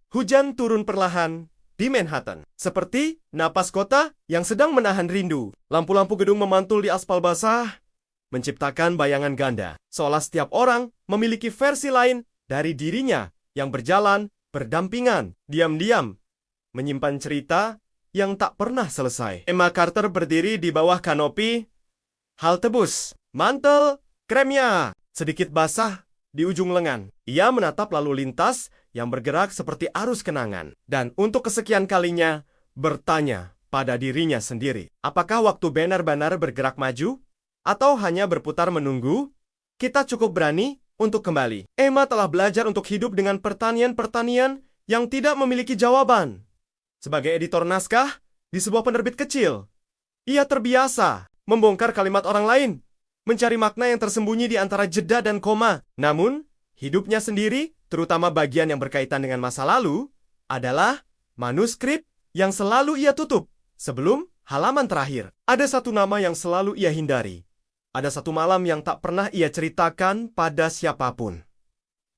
Hujan turun perlahan di Manhattan. Seperti napas kota yang sedang menahan rindu. Lampu-lampu gedung memantul di aspal basah, menciptakan bayangan ganda. Seolah setiap orang memiliki versi lain dari dirinya yang berjalan berdampingan, diam-diam, menyimpan cerita yang tak pernah selesai. Emma Carter berdiri di bawah kanopi halte bus. Mantel kremnya sedikit basah di ujung lengan. Ia menatap lalu lintas yang bergerak seperti arus kenangan. Dan untuk kesekian kalinya, bertanya pada dirinya sendiri. Apakah waktu benar-benar bergerak maju? Atau hanya berputar menunggu? Kita cukup berani untuk kembali. Emma telah belajar untuk hidup dengan pertanian-pertanian yang tidak memiliki jawaban. Sebagai editor naskah di sebuah penerbit kecil, ia terbiasa membongkar kalimat orang lain, mencari makna yang tersembunyi di antara jeda dan koma. Namun, hidupnya sendiri, terutama bagian yang berkaitan dengan masa lalu, adalah manuskrip yang selalu ia tutup sebelum halaman terakhir. Ada satu nama yang selalu ia hindari. Ada satu malam yang tak pernah ia ceritakan pada siapapun.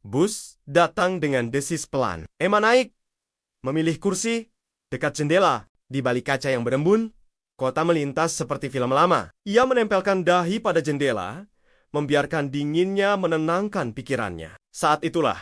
Bus datang dengan desis pelan. Emma naik, memilih kursi dekat jendela. Di balik kaca yang berembun, kota melintas seperti film lama. Ia menempelkan dahi pada jendela, membiarkan dinginnya menenangkan pikirannya. Saat itulah,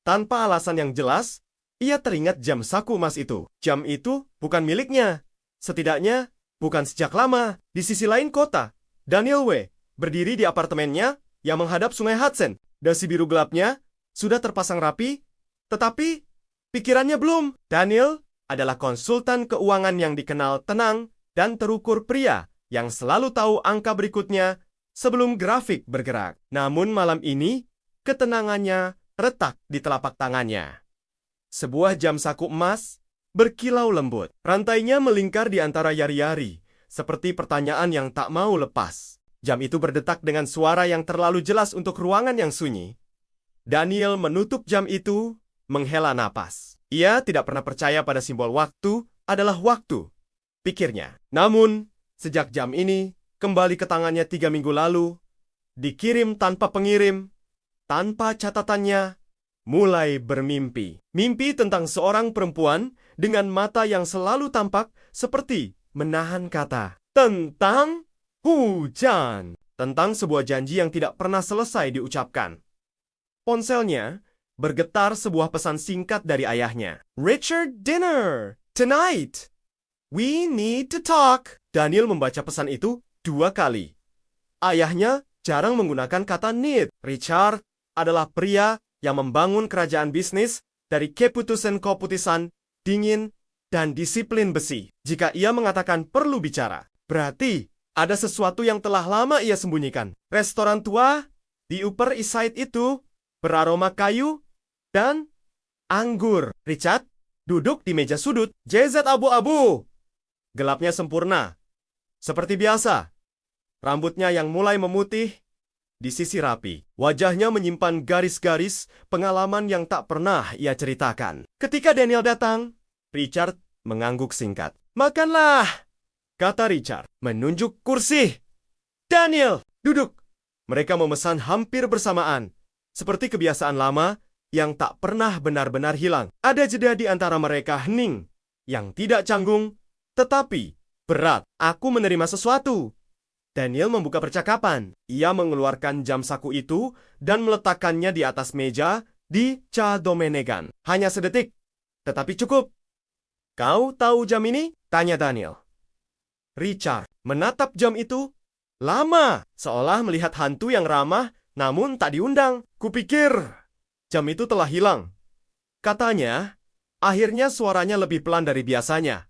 tanpa alasan yang jelas, ia teringat jam saku emas itu. Jam itu bukan miliknya. Setidaknya, bukan sejak lama. Di sisi lain kota, Daniel W. berdiri di apartemennya yang menghadap sungai Hudson. Dasi biru gelapnya sudah terpasang rapi, tetapi pikirannya belum. Daniel adalah konsultan keuangan yang dikenal tenang dan terukur pria yang selalu tahu angka berikutnya sebelum grafik bergerak. Namun malam ini, ketenangannya retak di telapak tangannya. Sebuah jam saku emas berkilau lembut. Rantainya melingkar di antara yari-yari, seperti pertanyaan yang tak mau lepas. Jam itu berdetak dengan suara yang terlalu jelas untuk ruangan yang sunyi. Daniel menutup jam itu, menghela napas. Ia tidak pernah percaya pada simbol waktu adalah waktu, pikirnya. Namun, sejak jam ini kembali ke tangannya 3 minggu lalu, dikirim tanpa pengirim, tanpa catatannya, mulai bermimpi. Mimpi tentang seorang perempuan dengan mata yang selalu tampak seperti menahan kata. Tentang hujan. Tentang sebuah janji yang tidak pernah selesai diucapkan. Ponselnya bergetar sebuah pesan singkat dari ayahnya. Richard dinner tonight. We need to talk. Daniel membaca pesan itu 2 kali. Ayahnya jarang menggunakan kata need. Richard adalah pria yang membangun kerajaan bisnis dari keputusan-keputusan dingin dan disiplin besi. Jika ia mengatakan perlu bicara, berarti ada sesuatu yang telah lama ia sembunyikan. Restoran tua di Upper East Side itu beraroma kayu dan anggur. Richard duduk di meja sudut. JZ abu-abu. Gelapnya sempurna. Seperti biasa. Rambutnya yang mulai memutih di sisi rapi. Wajahnya menyimpan garis-garis pengalaman yang tak pernah ia ceritakan. Ketika Daniel datang, Richard mengangguk singkat. Makanlah, kata Richard, menunjuk kursi. Daniel, duduk. Mereka memesan hampir bersamaan. Seperti kebiasaan lama yang tak pernah benar-benar hilang. Ada jeda di antara mereka hening, yang tidak canggung, tetapi berat. Aku menerima sesuatu. Daniel membuka percakapan. Ia mengeluarkan jam saku itu dan meletakkannya di atas meja di Ca Domenegan. Hanya sedetik, tetapi cukup. Kau tahu jam ini? Tanya Daniel. Richard menatap jam itu lama, seolah melihat hantu yang ramah namun tak diundang. Kupikir jam itu telah hilang. Katanya, akhirnya suaranya lebih pelan dari biasanya.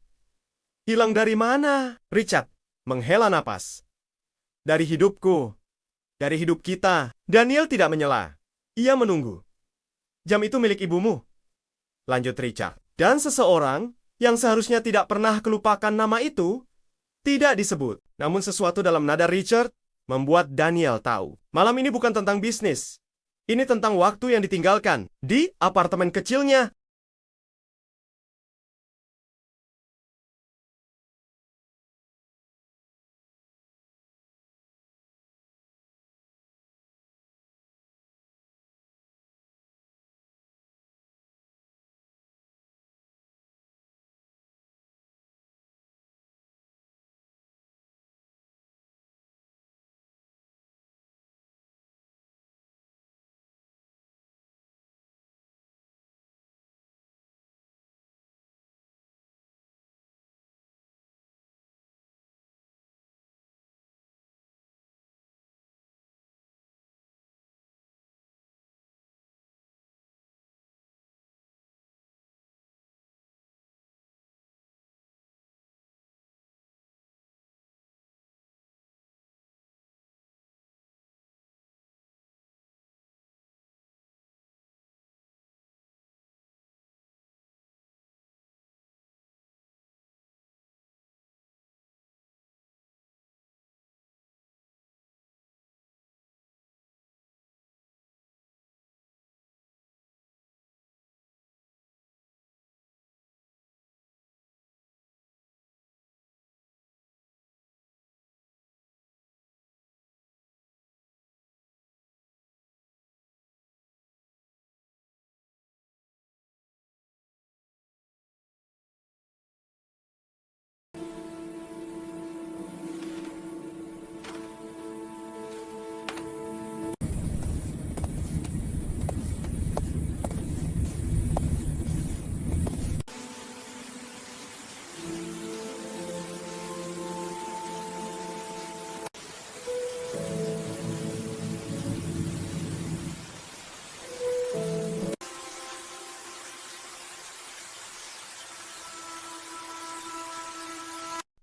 Hilang dari mana? Richard menghela napas. Dari hidupku. Dari hidup kita. Daniel tidak menyela. Ia menunggu. Jam itu milik ibumu. Lanjut Richard. Dan seseorang yang seharusnya tidak pernah kelupakan nama itu, tidak disebut. Namun sesuatu dalam nada Richard membuat Daniel tahu. Malam ini bukan tentang bisnis. Ini tentang waktu yang ditinggalkan di apartemen kecilnya.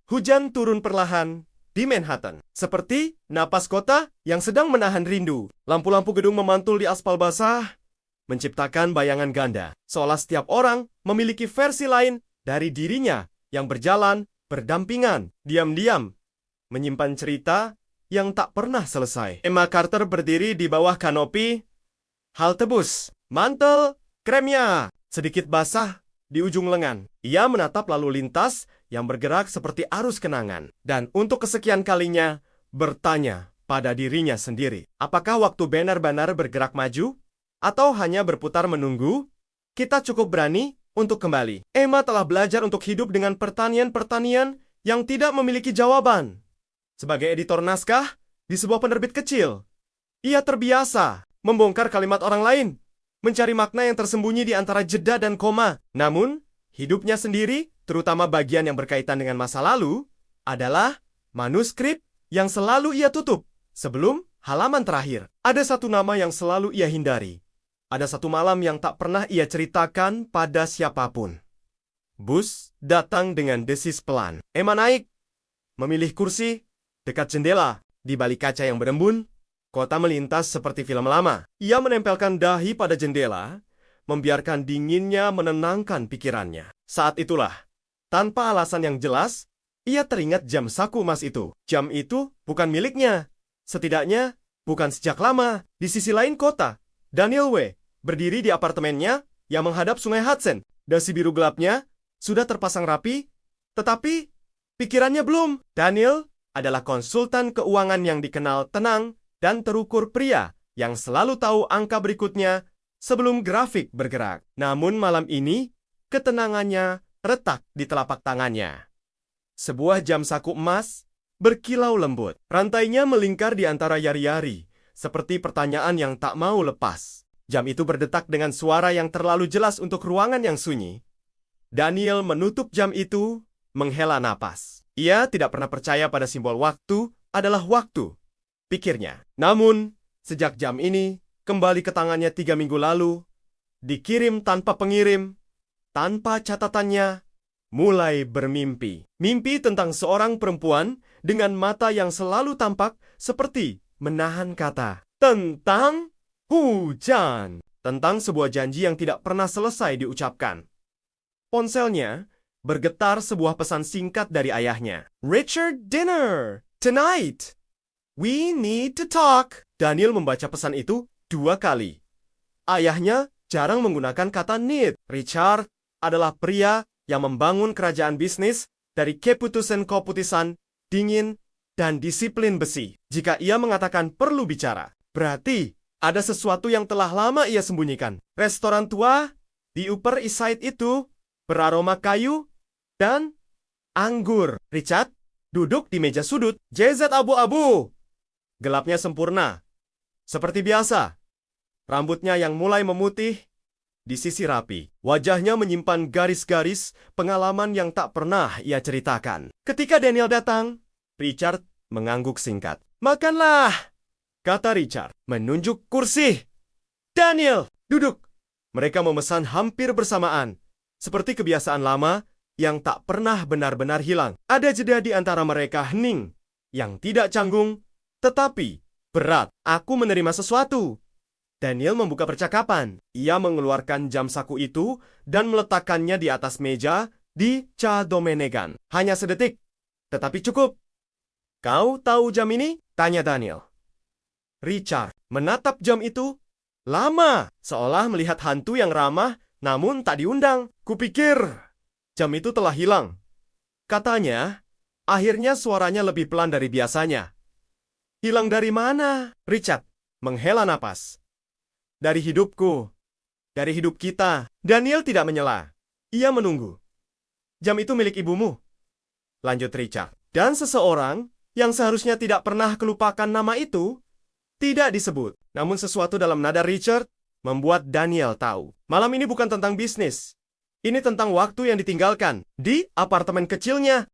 Hujan turun perlahan di Manhattan, seperti napas kota yang sedang menahan rindu. Lampu-lampu gedung memantul di aspal basah, menciptakan bayangan ganda, seolah setiap orang memiliki versi lain dari dirinya yang berjalan berdampingan, diam-diam, menyimpan cerita yang tak pernah selesai. Emma Carter berdiri di bawah kanopi halte bus, mantel kremnya sedikit basah di ujung lengan. Ia menatap lalu lintas yang bergerak seperti arus kenangan, dan untuk kesekian kalinya bertanya pada dirinya sendiri, apakah waktu benar-benar bergerak maju? Atau hanya berputar menunggu? Kita cukup berani untuk kembali. Emma telah belajar untuk hidup dengan pertanian-pertanian yang tidak memiliki jawaban. Sebagai editor naskah di sebuah penerbit kecil, ia terbiasa membongkar kalimat orang lain, mencari makna yang tersembunyi di antara jeda dan koma. Namun, hidupnya sendiri, terutama bagian yang berkaitan dengan masa lalu, adalah manuskrip yang selalu ia tutup sebelum halaman terakhir. Ada satu nama yang selalu ia hindari. Ada satu malam yang tak pernah ia ceritakan pada siapapun. Bus datang dengan desis pelan. Emma naik, memilih kursi dekat jendela. Di balik kaca yang berembun, kota melintas seperti film lama. Ia menempelkan dahi pada jendela, membiarkan dinginnya menenangkan pikirannya. Saat itulah, tanpa alasan yang jelas, ia teringat jam saku emas itu. Jam itu bukan miliknya. Setidaknya, bukan sejak lama. Di sisi lain kota, Daniel W. berdiri di apartemennya yang menghadap sungai Hudson. Dasi biru gelapnya sudah terpasang rapi, tetapi pikirannya belum. Daniel adalah konsultan keuangan yang dikenal tenang dan terukur pria yang selalu tahu angka berikutnya sebelum grafik bergerak. Namun malam ini, ketenangannya retak di telapak tangannya. Sebuah jam saku emas berkilau lembut. Rantainya melingkar di antara yari-yari, seperti pertanyaan yang tak mau lepas. Jam itu berdetak dengan suara yang terlalu jelas untuk ruangan yang sunyi. Daniel menutup jam itu, menghela napas. Ia tidak pernah percaya pada simbol waktu adalah waktu, pikirnya. Namun, sejak jam ini kembali ke tangannya 3 minggu lalu, dikirim tanpa pengirim, tanpa catatannya, mulai bermimpi. Mimpi tentang seorang perempuan dengan mata yang selalu tampak seperti menahan kata. Tentang hujan. Tentang sebuah janji yang tidak pernah selesai diucapkan. Ponselnya bergetar sebuah pesan singkat dari ayahnya. Richard dinner tonight. We need to talk. Daniel membaca pesan itu 2 kali. Ayahnya jarang menggunakan kata need. Richard adalah pria yang membangun kerajaan bisnis dari keputusan-keputusan dingin dan disiplin besi. Jika ia mengatakan perlu bicara, berarti ada sesuatu yang telah lama ia sembunyikan. Restoran tua di Upper East Side itu beraroma kayu dan anggur. Richard duduk di meja sudut. JZ abu-abu. Gelapnya sempurna. Seperti biasa. Rambutnya yang mulai memutih di sisi rapi. Wajahnya menyimpan garis-garis pengalaman yang tak pernah ia ceritakan. Ketika Daniel datang, Richard mengangguk singkat. Makanlah, kata Richard, menunjuk kursi. Daniel, duduk. Mereka memesan hampir bersamaan, seperti kebiasaan lama yang tak pernah benar-benar hilang. Ada jeda di antara mereka hening, yang tidak canggung, tetapi berat. Aku menerima sesuatu. Daniel membuka percakapan. Ia mengeluarkan jam saku itu dan meletakkannya di atas meja di Ca Domenegan. Hanya sedetik, tetapi cukup. Kau tahu jam ini? Tanya Daniel. Richard menatap jam itu lama, seolah melihat hantu yang ramah namun tak diundang. Kupikir jam itu telah hilang. Katanya, akhirnya suaranya lebih pelan dari biasanya. Hilang dari mana? Richard menghela napas. Dari hidupku. Dari hidup kita. Daniel tidak menyela. Ia menunggu. Jam itu milik ibumu. Lanjut Richard. Dan seseorang yang seharusnya tidak pernah kelupakan nama itu tidak disebut. Namun sesuatu dalam nada Richard membuat Daniel tahu. Malam ini bukan tentang bisnis. Ini tentang waktu yang ditinggalkan di apartemen kecilnya.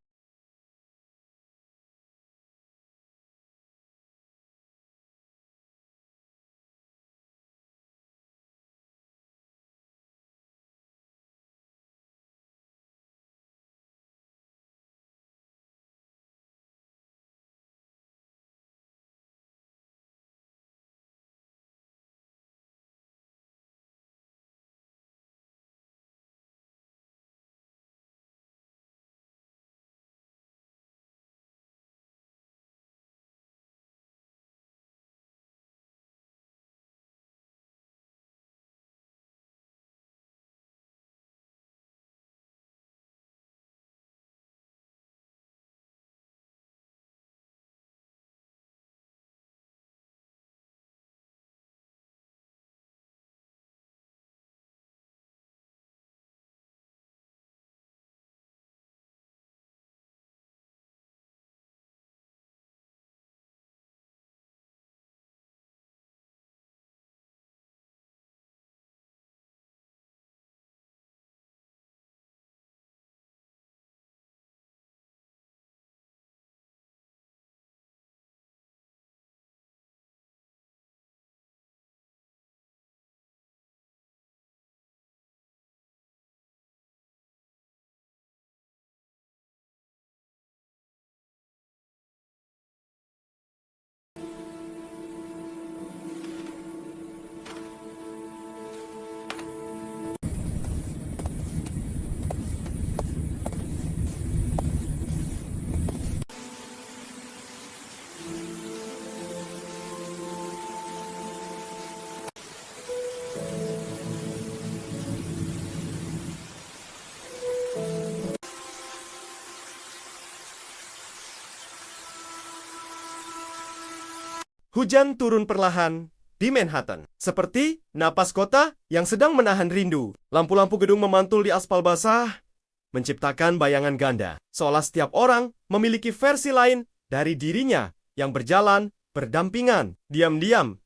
Hujan turun perlahan di Manhattan, seperti napas kota yang sedang menahan rindu. Lampu-lampu gedung memantul di aspal basah, menciptakan bayangan ganda, seolah setiap orang memiliki versi lain dari dirinya yang berjalan berdampingan, diam-diam,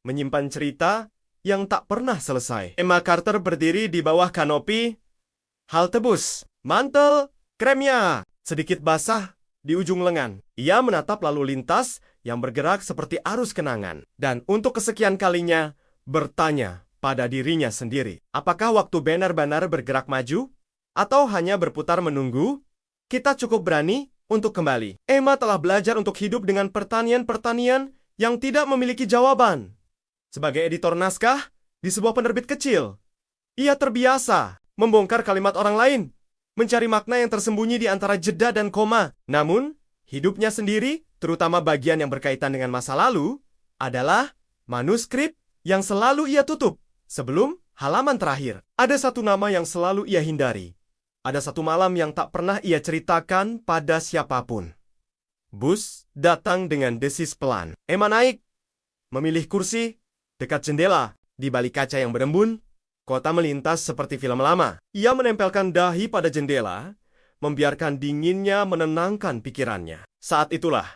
menyimpan cerita yang tak pernah selesai. Emma Carter berdiri di bawah kanopi halte bus, mantel kremnya sedikit basah di ujung lengan. Ia menatap lalu lintas yang bergerak seperti arus kenangan, dan untuk kesekian kalinya bertanya pada dirinya sendiri, apakah waktu benar-benar bergerak maju? Atau hanya berputar menunggu? Kita cukup berani untuk kembali. Emma telah belajar untuk hidup dengan pertanian-pertanian yang tidak memiliki jawaban. Sebagai editor naskah di sebuah penerbit kecil, ia terbiasa membongkar kalimat orang lain, mencari makna yang tersembunyi di antara jeda dan koma. Namun, hidupnya sendiri, terutama bagian yang berkaitan dengan masa lalu, adalah manuskrip yang selalu ia tutup sebelum halaman terakhir. Ada satu nama yang selalu ia hindari. Ada satu malam yang tak pernah ia ceritakan pada siapapun. Bus datang dengan desis pelan. Emma naik, memilih kursi dekat jendela. Di balik kaca yang berembun, kota melintas seperti film lama. Ia menempelkan dahi pada jendela, membiarkan dinginnya menenangkan pikirannya. Saat itulah,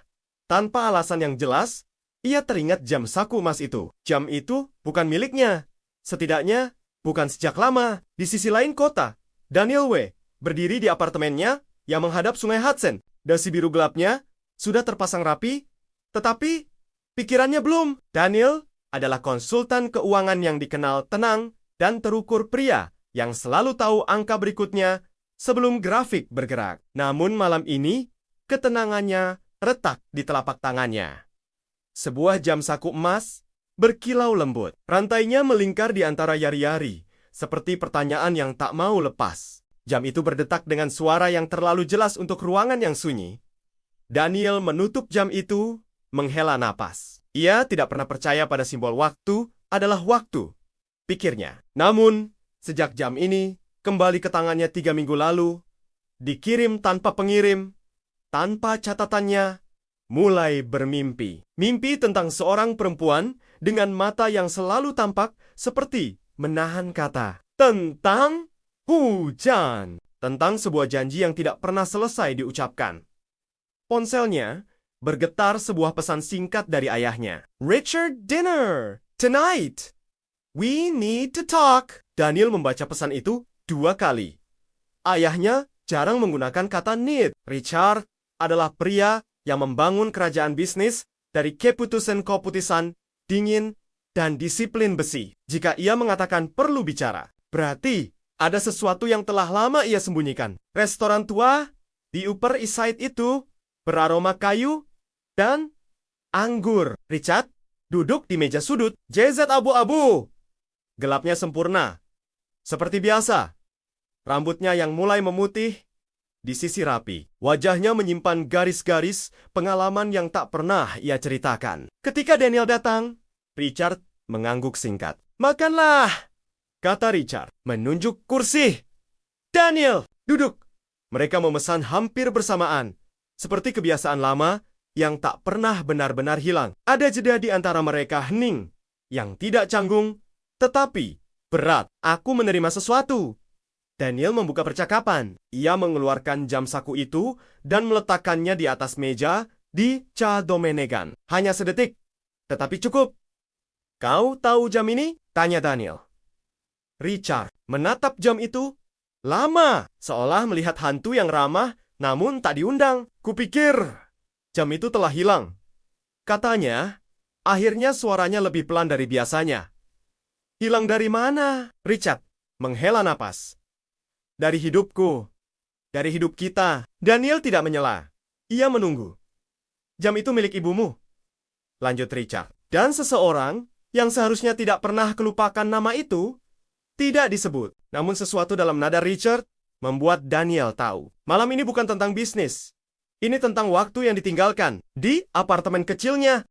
tanpa alasan yang jelas, ia teringat jam saku emas itu. Jam itu bukan miliknya. Setidaknya, bukan sejak lama. Di sisi lain kota, Daniel W. berdiri di apartemennya yang menghadap sungai Hudson. Dasi biru gelapnya sudah terpasang rapi, tetapi pikirannya belum. Daniel adalah konsultan keuangan yang dikenal tenang dan terukur pria yang selalu tahu angka berikutnya sebelum grafik bergerak. Namun malam ini, ketenangannya retak di telapak tangannya. Sebuah jam saku emas berkilau lembut. Rantainya melingkar di antara yari-yari, seperti pertanyaan yang tak mau lepas. Jam itu berdetak dengan suara yang terlalu jelas untuk ruangan yang sunyi. Daniel menutup jam itu, menghela napas. Ia tidak pernah percaya pada simbol waktu adalah waktu, pikirnya. Namun, sejak jam ini kembali ke tangannya 3 minggu lalu, dikirim tanpa pengirim, tanpa catatannya, mulai bermimpi. Mimpi tentang seorang perempuan dengan mata yang selalu tampak seperti menahan kata. Tentang hujan. Tentang sebuah janji yang tidak pernah selesai diucapkan. Ponselnya bergetar sebuah pesan singkat dari ayahnya. Richard dinner tonight. We need to talk. Daniel membaca pesan itu 2 kali. Ayahnya jarang menggunakan kata need. Richard adalah pria yang membangun kerajaan bisnis dari keputusan-keputusan dingin dan disiplin besi. Jika ia mengatakan perlu bicara, berarti ada sesuatu yang telah lama ia sembunyikan. Restoran tua di Upper East Side itu beraroma kayu dan anggur. Richard duduk di meja sudut. JZ abu-abu. Gelapnya sempurna. Seperti biasa. Rambutnya yang mulai memutih disisir rapi. Wajahnya menyimpan garis-garis pengalaman yang tak pernah ia ceritakan. Ketika Daniel datang, Richard mengangguk singkat. Makanlah, kata Richard, menunjuk kursi. Daniel, duduk. Mereka memesan hampir bersamaan, seperti kebiasaan lama yang tak pernah benar-benar hilang. Ada jeda di antara mereka hening, yang tidak canggung, tetapi berat. Aku menerima sesuatu. Daniel membuka percakapan. Ia mengeluarkan jam saku itu dan meletakkannya di atas meja di Ca Domenegan. Hanya sedetik, tetapi cukup. Kau tahu jam ini? Tanya Daniel. Richard menatap jam itu lama, seolah melihat hantu yang ramah namun tak diundang. Kupikir jam itu telah hilang. Katanya, akhirnya suaranya lebih pelan dari biasanya. Hilang dari mana? Richard menghela napas. Dari hidupku. Dari hidup kita. Daniel tidak menyela. Ia menunggu. Jam itu milik ibumu. Lanjut Richard. Dan seseorang yang seharusnya tidak pernah kelupakan nama itu, tidak disebut. Namun sesuatu dalam nada Richard membuat Daniel tahu. Malam ini bukan tentang bisnis. Ini tentang waktu yang ditinggalkan di apartemen kecilnya.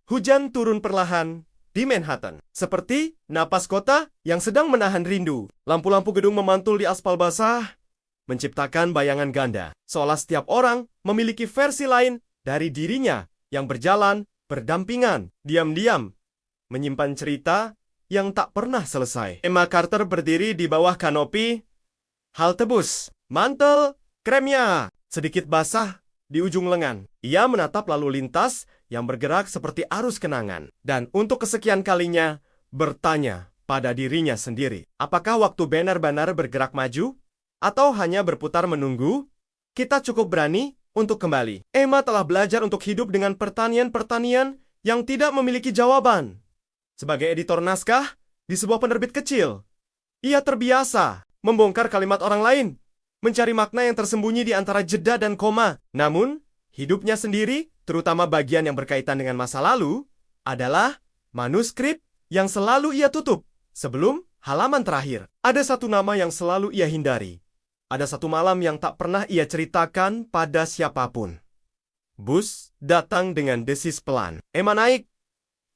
Hujan turun perlahan di Manhattan, seperti napas kota yang sedang menahan rindu. Lampu-lampu gedung memantul di aspal basah, menciptakan bayangan ganda, seolah setiap orang memiliki versi lain dari dirinya yang berjalan berdampingan, diam-diam, menyimpan cerita yang tak pernah selesai. Emma Carter berdiri di bawah kanopi, halte bus, mantel, kremnya, sedikit basah di ujung lengan. Ia menatap lalu lintas yang bergerak seperti arus kenangan. Dan untuk kesekian kalinya, bertanya pada dirinya sendiri. Apakah waktu benar-benar bergerak maju? Atau hanya berputar menunggu? Kita cukup berani untuk kembali. Emma telah belajar untuk hidup dengan pertanian-pertanian yang tidak memiliki jawaban. Sebagai editor naskah di sebuah penerbit kecil, ia terbiasa membongkar kalimat orang lain, mencari makna yang tersembunyi di antara jeda dan koma. Namun, hidupnya sendiri, terutama bagian yang berkaitan dengan masa lalu, adalah manuskrip yang selalu ia tutup sebelum halaman terakhir. Ada satu nama yang selalu ia hindari. Ada satu malam yang tak pernah ia ceritakan pada siapapun. Bus datang dengan desis pelan. Emma naik,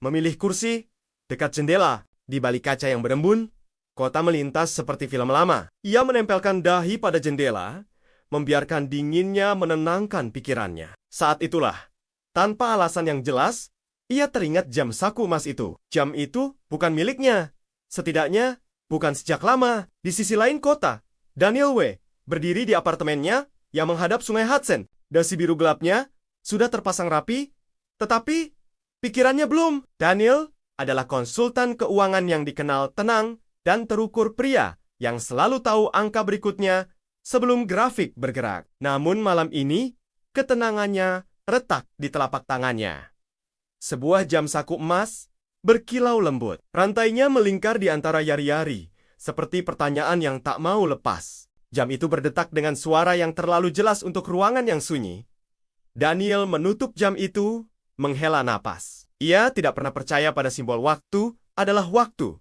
memilih kursi dekat jendela. Di balik kaca yang berembun, kota melintas seperti film lama. Ia menempelkan dahi pada jendela, membiarkan dinginnya menenangkan pikirannya. Saat itulah, tanpa alasan yang jelas, ia teringat jam saku emas itu. Jam itu bukan miliknya. Setidaknya, bukan sejak lama. Di sisi lain kota, Daniel W. berdiri di apartemennya yang menghadap sungai Hudson. Dasi biru gelapnya sudah terpasang rapi, tetapi pikirannya belum. Daniel adalah konsultan keuangan yang dikenal tenang dan terukur pria yang selalu tahu angka berikutnya sebelum grafik bergerak. Namun malam ini, ketenangannya retak di telapak tangannya. Sebuah jam saku emas berkilau lembut. Rantainya melingkar di antara yari-yari, seperti pertanyaan yang tak mau lepas. Jam itu berdetak dengan suara yang terlalu jelas untuk ruangan yang sunyi. Daniel menutup jam itu, menghela napas. Ia tidak pernah percaya pada simbol waktu adalah waktu,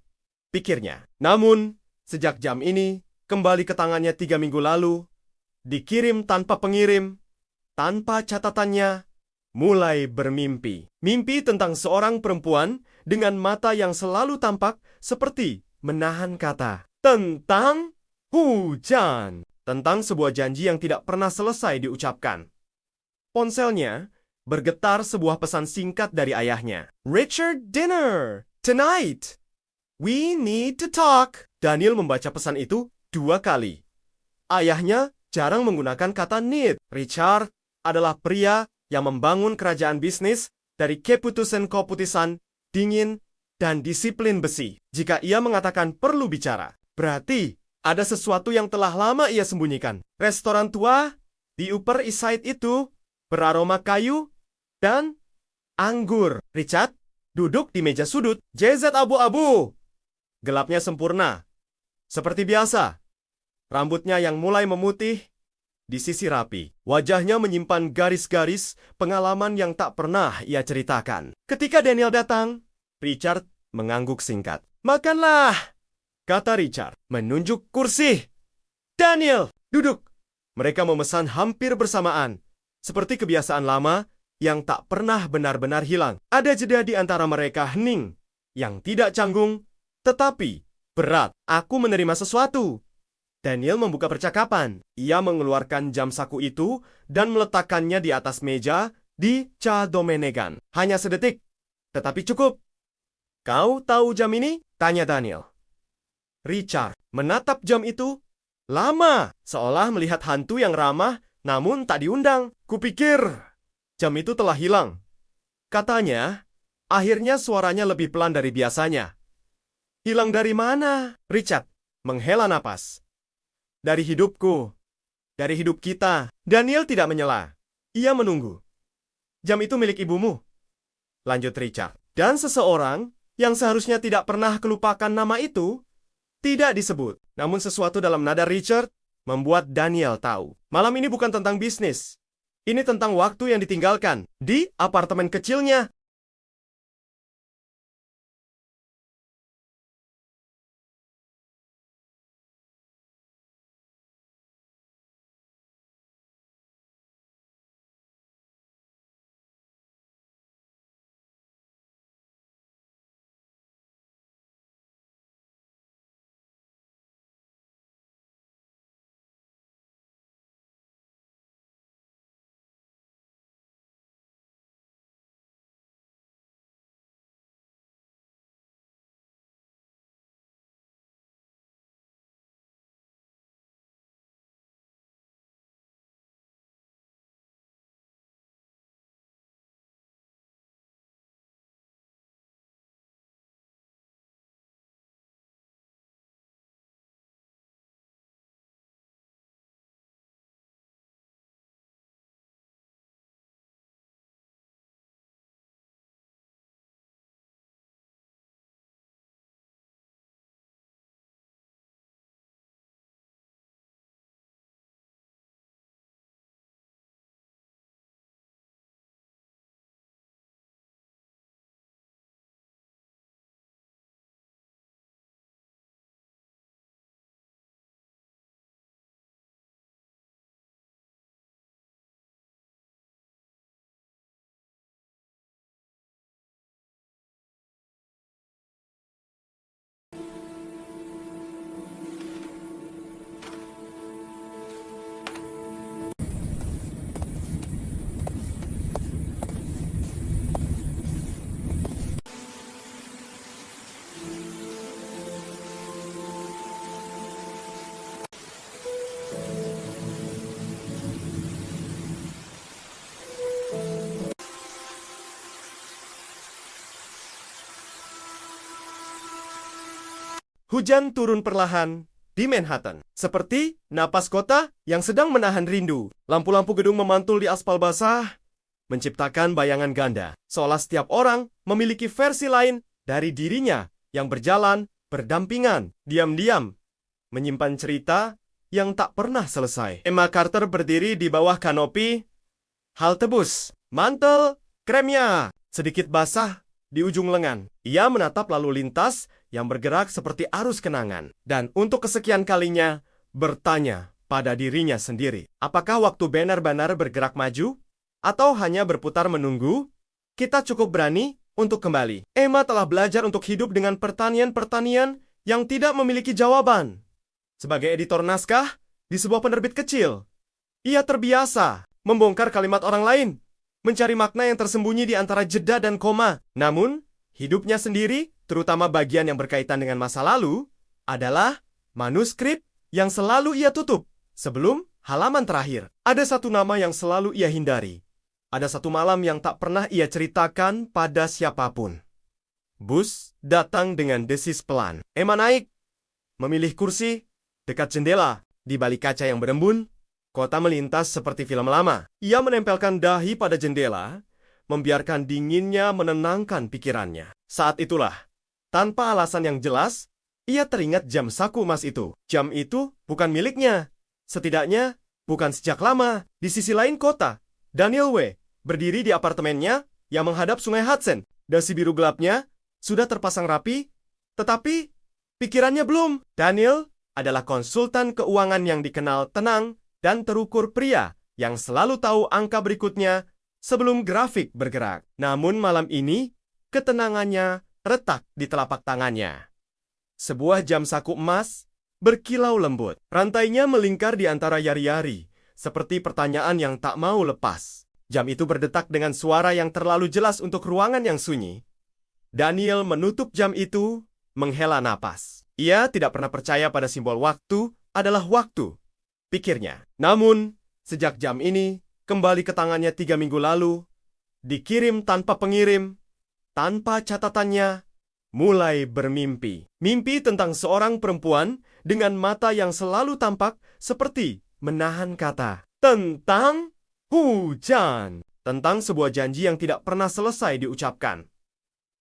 pikirnya. Namun, sejak jam ini kembali ke tangannya 3 minggu lalu, dikirim tanpa pengirim, tanpa catatannya, mulai bermimpi. Mimpi tentang seorang perempuan dengan mata yang selalu tampak seperti menahan kata. Tentang hujan. Tentang sebuah janji yang tidak pernah selesai diucapkan. Ponselnya bergetar sebuah pesan singkat dari ayahnya. Richard dinner tonight. We need to talk. Daniel membaca pesan itu 2 kali. Ayahnya jarang menggunakan kata need. Richard adalah pria yang membangun kerajaan bisnis dari keputusan-keputusan dingin dan disiplin besi. Jika ia mengatakan perlu bicara, berarti ada sesuatu yang telah lama ia sembunyikan. Restoran tua di Upper East Side itu beraroma kayu dan anggur. Richard duduk di meja sudut. JZ abu-abu. Gelapnya sempurna. Seperti biasa. Rambutnya yang mulai memutih disisir rapi. Wajahnya menyimpan garis-garis pengalaman yang tak pernah ia ceritakan. Ketika Daniel datang, Richard mengangguk singkat. Makanlah, kata Richard, menunjuk kursi. Daniel, duduk. Mereka memesan hampir bersamaan, seperti kebiasaan lama yang tak pernah benar-benar hilang. Ada jeda di antara mereka hening, yang tidak canggung, tetapi berat. Aku menerima sesuatu. Daniel membuka percakapan. Ia mengeluarkan jam saku itu dan meletakkannya di atas meja di Ca Domenegan. Hanya sedetik, tetapi cukup. Kau tahu jam ini? Tanya Daniel. Richard menatap jam itu lama, seolah melihat hantu yang ramah namun tak diundang. Kupikir jam itu telah hilang. Katanya, akhirnya suaranya lebih pelan dari biasanya. Hilang dari mana? Richard menghela napas. Dari hidupku. Dari hidup kita. Daniel tidak menyela. Ia menunggu. Jam itu milik ibumu. Lanjut Richard. Dan seseorang yang seharusnya tidak pernah kelupakan nama itu, tidak disebut. Namun sesuatu dalam nada Richard membuat Daniel tahu. Malam ini bukan tentang bisnis. Ini tentang waktu yang ditinggalkan di apartemen kecilnya. Hujan turun perlahan di Manhattan, seperti napas kota yang sedang menahan rindu. Lampu-lampu gedung memantul di aspal basah, menciptakan bayangan ganda, seolah setiap orang memiliki versi lain dari dirinya yang berjalan berdampingan, diam-diam, menyimpan cerita yang tak pernah selesai. Emma Carter berdiri di bawah kanopi, halte bus, mantel, kremnya, sedikit basah di ujung lengan. Ia menatap lalu lintas yang bergerak seperti arus kenangan. Dan untuk kesekian kalinya, bertanya pada dirinya sendiri. Apakah waktu benar-benar bergerak maju? Atau hanya berputar menunggu? Kita cukup berani untuk kembali. Emma telah belajar untuk hidup dengan pertanian-pertanian yang tidak memiliki jawaban. Sebagai editor naskah di sebuah penerbit kecil, ia terbiasa membongkar kalimat orang lain, mencari makna yang tersembunyi di antara jeda dan koma. Namun, hidupnya sendiri, terutama bagian yang berkaitan dengan masa lalu, adalah manuskrip yang selalu ia tutup sebelum halaman terakhir. Ada satu nama yang selalu ia hindari. Ada satu malam yang tak pernah ia ceritakan pada siapapun. Bus datang dengan desis pelan. Emma naik, memilih kursi dekat jendela. Di balik kaca yang berembun, kota melintas seperti film lama. Ia menempelkan dahi pada jendela, membiarkan dinginnya menenangkan pikirannya. Saat itulah, tanpa alasan yang jelas, ia teringat jam saku emas itu. Jam itu bukan miliknya. Setidaknya, bukan sejak lama. Di sisi lain kota, Daniel W. berdiri di apartemennya yang menghadap sungai Hudson. Dasi biru gelapnya sudah terpasang rapi, tetapi pikirannya belum. Daniel adalah konsultan keuangan yang dikenal tenang dan terukur pria yang selalu tahu angka berikutnya sebelum grafik bergerak. Namun malam ini, ketenangannya retak di telapak tangannya. Sebuah jam saku emas berkilau lembut. Rantainya melingkar di antara yari-yari, seperti pertanyaan yang tak mau lepas. Jam itu berdetak dengan suara yang terlalu jelas untuk ruangan yang sunyi. Daniel menutup jam itu, menghela napas. Ia tidak pernah percaya pada simbol waktu adalah waktu, pikirnya. Namun, sejak jam ini kembali ke tangannya 3 minggu lalu, dikirim tanpa pengirim, tanpa catatannya, mulai bermimpi. Mimpi tentang seorang perempuan dengan mata yang selalu tampak seperti menahan kata. Tentang hujan. Tentang sebuah janji yang tidak pernah selesai diucapkan.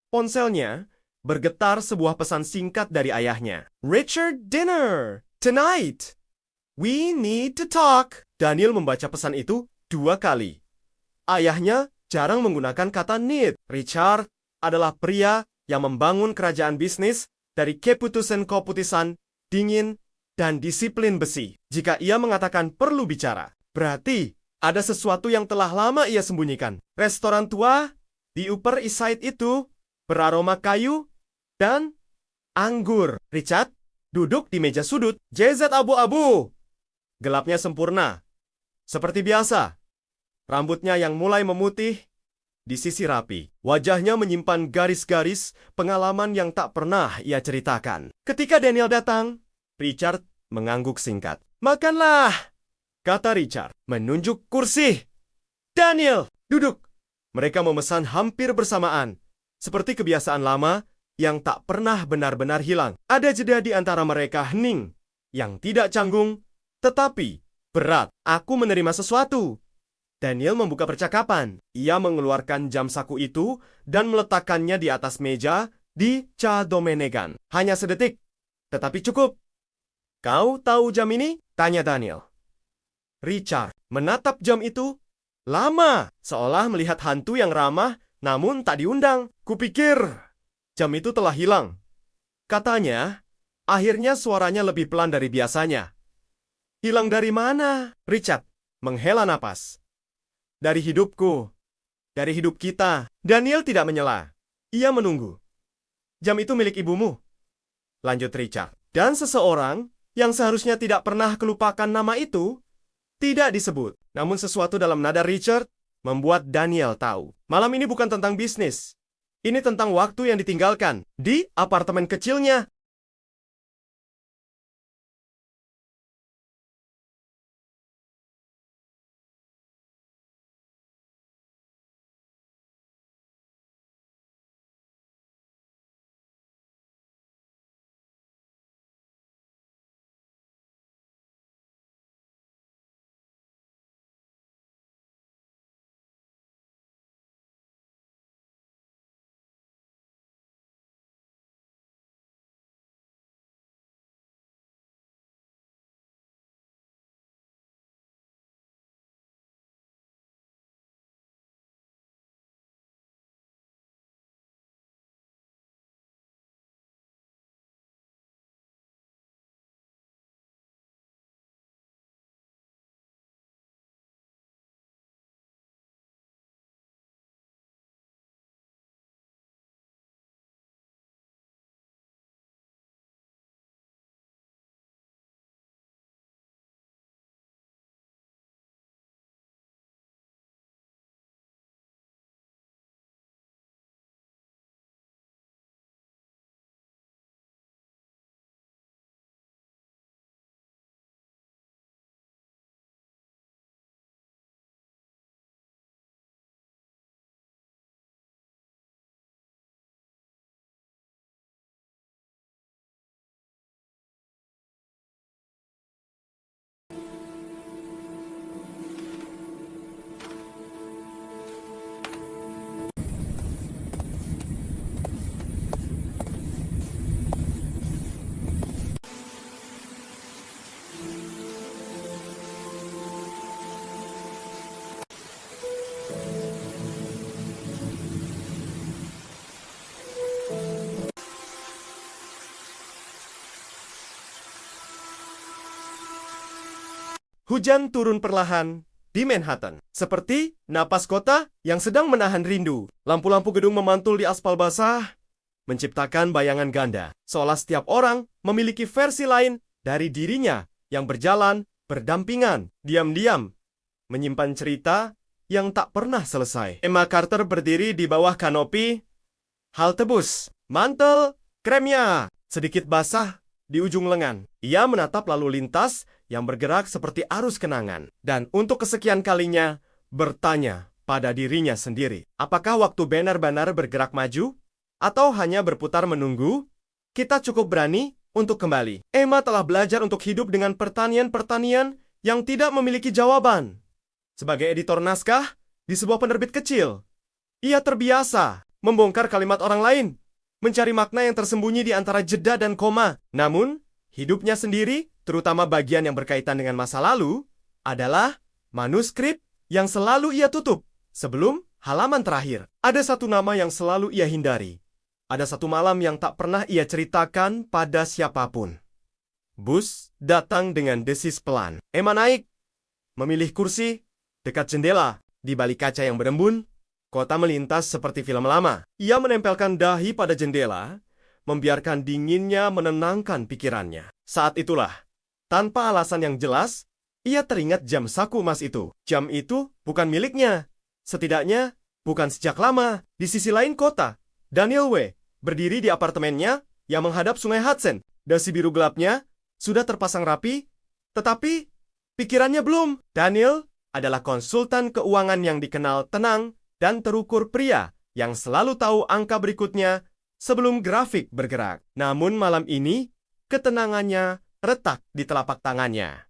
Ponselnya bergetar sebuah pesan singkat dari ayahnya. Richard dinner tonight. We need to talk. Daniel membaca pesan itu 2 kali. Ayahnya jarang menggunakan kata need. Richard adalah pria yang membangun kerajaan bisnis dari keputusan-keputusan dingin dan disiplin besi. Jika ia mengatakan perlu bicara, berarti ada sesuatu yang telah lama ia sembunyikan. Restoran tua di Upper East Side itu beraroma kayu dan anggur. Richard duduk di meja sudut. JZ abu-abu. Gelapnya sempurna. Seperti biasa. Rambutnya yang mulai memutih di sisi rapi. Wajahnya menyimpan garis-garis pengalaman yang tak pernah ia ceritakan. Ketika Daniel datang, Richard mengangguk singkat. Makanlah, kata Richard, menunjuk kursi. Daniel, duduk. Mereka memesan hampir bersamaan, seperti kebiasaan lama yang tak pernah benar-benar hilang. Ada jeda di antara mereka hening, yang tidak canggung, tetapi berat. Aku menerima sesuatu. Daniel membuka percakapan. Ia mengeluarkan jam saku itu dan meletakkannya di atas meja di Ca Domenegan. Hanya sedetik, tetapi cukup. Kau tahu jam ini? Tanya Daniel. Richard menatap jam itu lama, seolah melihat hantu yang ramah namun tak diundang. Kupikir jam itu telah hilang. Katanya, akhirnya suaranya lebih pelan dari biasanya. Hilang dari mana? Richard menghela napas. Dari hidupku. Dari hidup kita. Daniel tidak menyela. Ia menunggu. Jam itu milik ibumu. Lanjut Richard. Dan seseorang yang seharusnya tidak pernah kelupakan nama itu tidak disebut. Namun sesuatu dalam nada Richard membuat Daniel tahu. Malam ini bukan tentang bisnis. Ini tentang waktu yang ditinggalkan di apartemen kecilnya. Hujan turun perlahan di Manhattan, seperti napas kota yang sedang menahan rindu. Lampu-lampu gedung memantul di aspal basah, menciptakan bayangan ganda, seolah setiap orang memiliki versi lain dari dirinya yang berjalan berdampingan, diam-diam, menyimpan cerita yang tak pernah selesai. Emma Carter berdiri di bawah kanopi, halte bus, mantel, kremnya sedikit basah di ujung lengan. Ia menatap lalu lintas yang bergerak seperti arus kenangan. Dan untuk kesekian kalinya, bertanya pada dirinya sendiri. Apakah waktu benar-benar bergerak maju? Atau hanya berputar menunggu? Kita cukup berani untuk kembali. Emma telah belajar untuk hidup dengan pertanian-pertanian yang tidak memiliki jawaban. Sebagai editor naskah di sebuah penerbit kecil, ia terbiasa membongkar kalimat orang lain, mencari makna yang tersembunyi di antara jeda dan koma. Namun, hidupnya sendiri, terutama bagian yang berkaitan dengan masa lalu, adalah manuskrip yang selalu ia tutup sebelum halaman terakhir. Ada satu nama yang selalu ia hindari. Ada satu malam yang tak pernah ia ceritakan pada siapapun. Bus datang dengan desis pelan. Emma naik, memilih kursi dekat jendela. Di balik kaca yang berembun, kota melintas seperti film lama. Ia menempelkan dahi pada jendela, membiarkan dinginnya menenangkan pikirannya. Saat itulah, tanpa alasan yang jelas, ia teringat jam saku emas itu. Jam itu bukan miliknya. Setidaknya, bukan sejak lama. Di sisi lain kota, Daniel W. berdiri di apartemennya yang menghadap sungai Hudson. Dasi biru gelapnya sudah terpasang rapi, tetapi pikirannya belum. Daniel adalah konsultan keuangan yang dikenal tenang dan terukur pria yang selalu tahu angka berikutnya sebelum grafik bergerak. Namun malam ini, ketenangannya retak di telapak tangannya.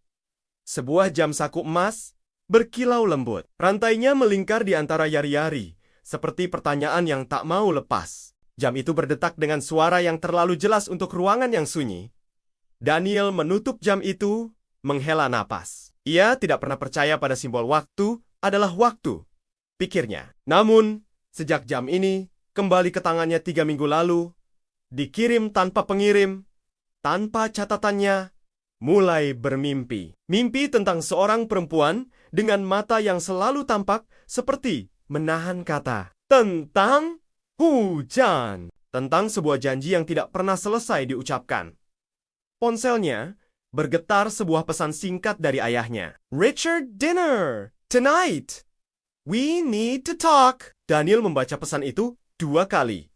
Sebuah jam saku emas berkilau lembut. Rantainya melingkar di antara yari-yari, seperti pertanyaan yang tak mau lepas. Jam itu berdetak dengan suara yang terlalu jelas untuk ruangan yang sunyi. Daniel menutup jam itu, menghela napas. Ia tidak pernah percaya pada simbol waktu adalah waktu, pikirnya. Namun, sejak jam ini kembali ke tangannya 3 minggu lalu, dikirim tanpa pengirim, tanpa catatannya, mulai bermimpi. Mimpi tentang seorang perempuan dengan mata yang selalu tampak seperti menahan kata. Tentang hujan. Tentang sebuah janji yang tidak pernah selesai diucapkan. Ponselnya bergetar sebuah pesan singkat dari ayahnya. Richard, dinner! Tonight! We need to talk. Daniel membaca pesan itu 2 kali.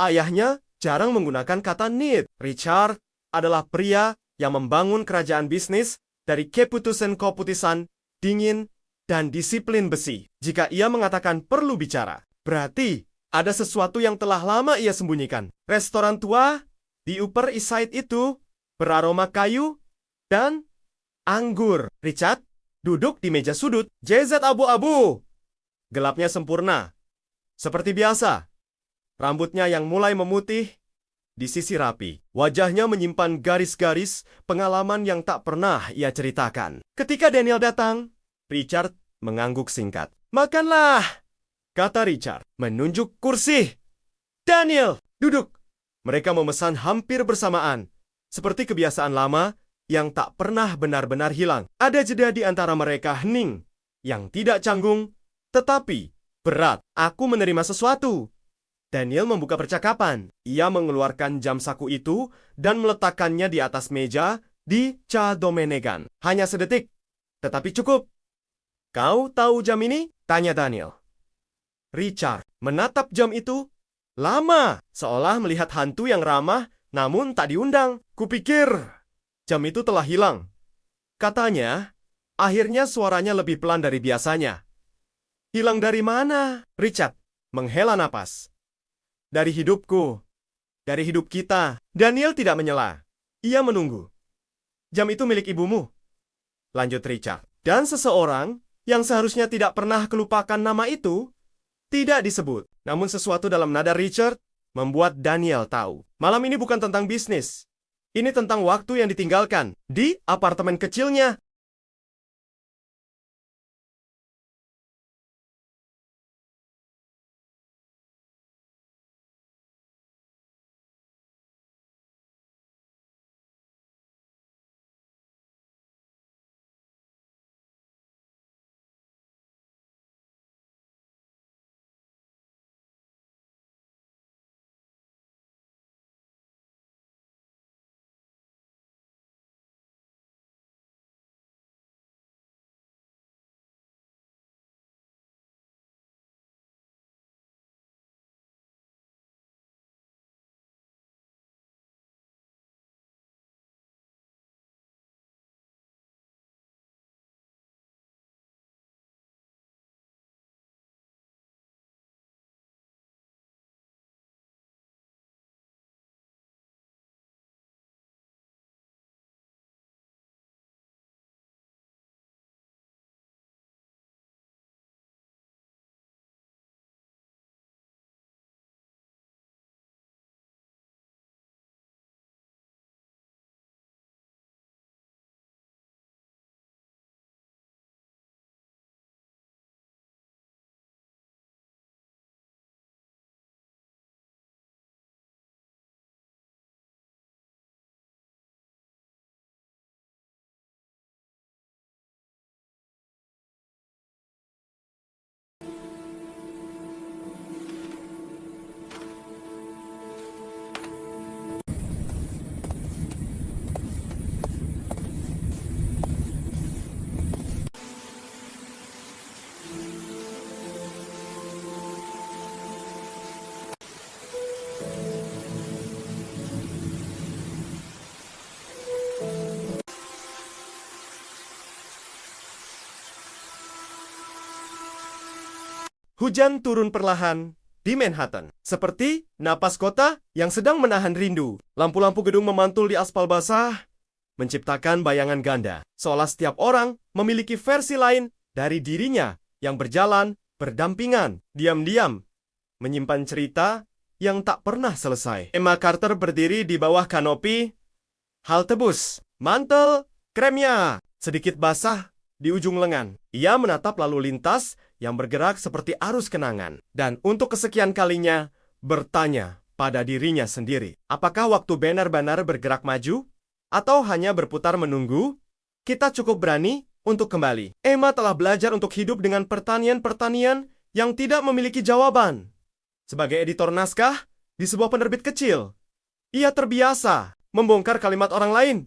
Ayahnya jarang menggunakan kata need. Richard adalah pria yang membangun kerajaan bisnis dari keputusan-keputusan dingin dan disiplin besi. Jika ia mengatakan perlu bicara, berarti ada sesuatu yang telah lama ia sembunyikan. Restoran tua di Upper East Side itu beraroma kayu dan anggur. Richard duduk di meja sudut. JZ abu-abu. Gelapnya sempurna. Seperti biasa. Rambutnya yang mulai memutih di sisi rapi. Wajahnya menyimpan garis-garis pengalaman yang tak pernah ia ceritakan. Ketika Daniel datang, Richard mengangguk singkat. Makanlah, kata Richard, menunjuk kursi. Daniel, duduk. Mereka memesan hampir bersamaan, seperti kebiasaan lama yang tak pernah benar-benar hilang. Ada jeda di antara mereka hening, yang tidak canggung, tetapi berat. Aku menerima sesuatu. Daniel membuka percakapan. Ia mengeluarkan jam saku itu dan meletakkannya di atas meja di Ca Domenegan. Hanya sedetik, tetapi cukup. Kau tahu jam ini? Tanya Daniel. Richard menatap jam itu lama, seolah melihat hantu yang ramah namun tak diundang. Kupikir jam itu telah hilang. Katanya, akhirnya suaranya lebih pelan dari biasanya. Hilang dari mana? Richard menghela napas. Dari hidupku. Dari hidup kita. Daniel tidak menyela. Ia menunggu. Jam itu milik ibumu. Lanjut Richard. Dan seseorang yang seharusnya tidak pernah kelupakan nama itu, tidak disebut. Namun sesuatu dalam nada Richard membuat Daniel tahu. Malam ini bukan tentang bisnis. Ini tentang waktu yang ditinggalkan di apartemen kecilnya. Hujan turun perlahan di Manhattan, seperti napas kota yang sedang menahan rindu. Lampu-lampu gedung memantul di aspal basah, menciptakan bayangan ganda, seolah setiap orang memiliki versi lain dari dirinya yang berjalan berdampingan, diam-diam, menyimpan cerita yang tak pernah selesai. Emma Carter berdiri di bawah kanopi, halte bus, mantel, kremnya, sedikit basah di ujung lengan. Ia menatap lalu lintas yang bergerak seperti arus kenangan. Dan untuk kesekian kalinya, bertanya pada dirinya sendiri. Apakah waktu benar-benar bergerak maju? Atau hanya berputar menunggu? Kita cukup berani untuk kembali. Emma telah belajar untuk hidup dengan pertanian-pertanian yang tidak memiliki jawaban. Sebagai editor naskah di sebuah penerbit kecil, ia terbiasa membongkar kalimat orang lain,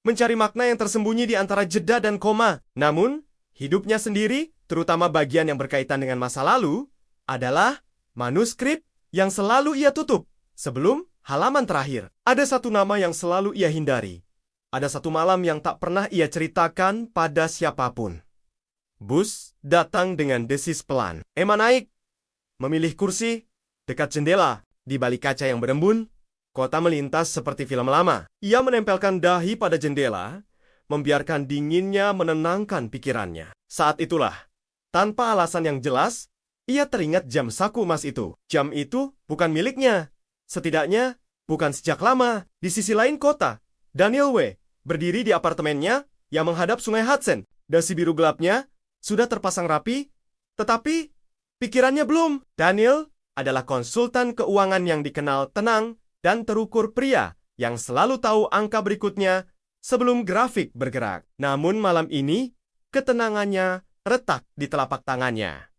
mencari makna yang tersembunyi di antara jeda dan koma. Namun, hidupnya sendiri, terutama bagian yang berkaitan dengan masa lalu, adalah manuskrip yang selalu ia tutup sebelum halaman terakhir. Ada satu nama yang selalu ia hindari. Ada satu malam yang tak pernah ia ceritakan pada siapapun. Bus datang dengan desis pelan. Emma naik, memilih kursi dekat jendela. Di balik kaca yang berembun, kota melintas seperti film lama. Ia menempelkan dahi pada jendela, membiarkan dinginnya menenangkan pikirannya. Saat itulah, tanpa alasan yang jelas, ia teringat jam saku emas itu. Jam itu bukan miliknya. Setidaknya, bukan sejak lama. Di sisi lain kota, Daniel W. berdiri di apartemennya yang menghadap sungai Hudson. Dasi biru gelapnya sudah terpasang rapi, tetapi pikirannya belum. Daniel adalah konsultan keuangan yang dikenal tenang dan terukur pria yang selalu tahu angka berikutnya sebelum grafik bergerak. Namun malam ini, ketenangannya retak di telapak tangannya.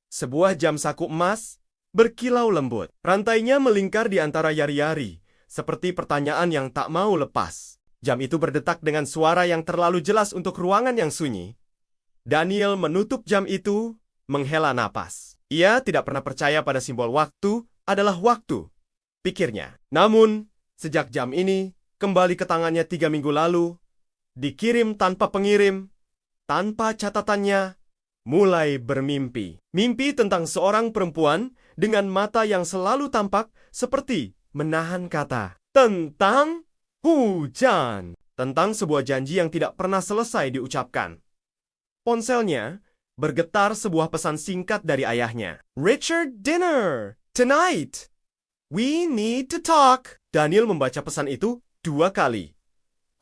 Sebuah jam saku emas berkilau lembut. Rantainya melingkar di antara yari-yari, seperti pertanyaan yang tak mau lepas. Jam itu berdetak dengan suara yang terlalu jelas untuk ruangan yang sunyi. Daniel menutup jam itu, menghela napas. Ia tidak pernah percaya pada simbol waktu adalah waktu, pikirnya. Namun, sejak jam ini kembali ke tangannya 3 minggu lalu, dikirim tanpa pengirim, tanpa catatannya, mulai bermimpi. Mimpi tentang seorang perempuan dengan mata yang selalu tampak seperti menahan kata. Tentang hujan. Tentang sebuah janji yang tidak pernah selesai diucapkan. Ponselnya bergetar sebuah pesan singkat dari ayahnya. Richard, dinner tonight. We need to talk. Daniel membaca pesan itu 2 kali.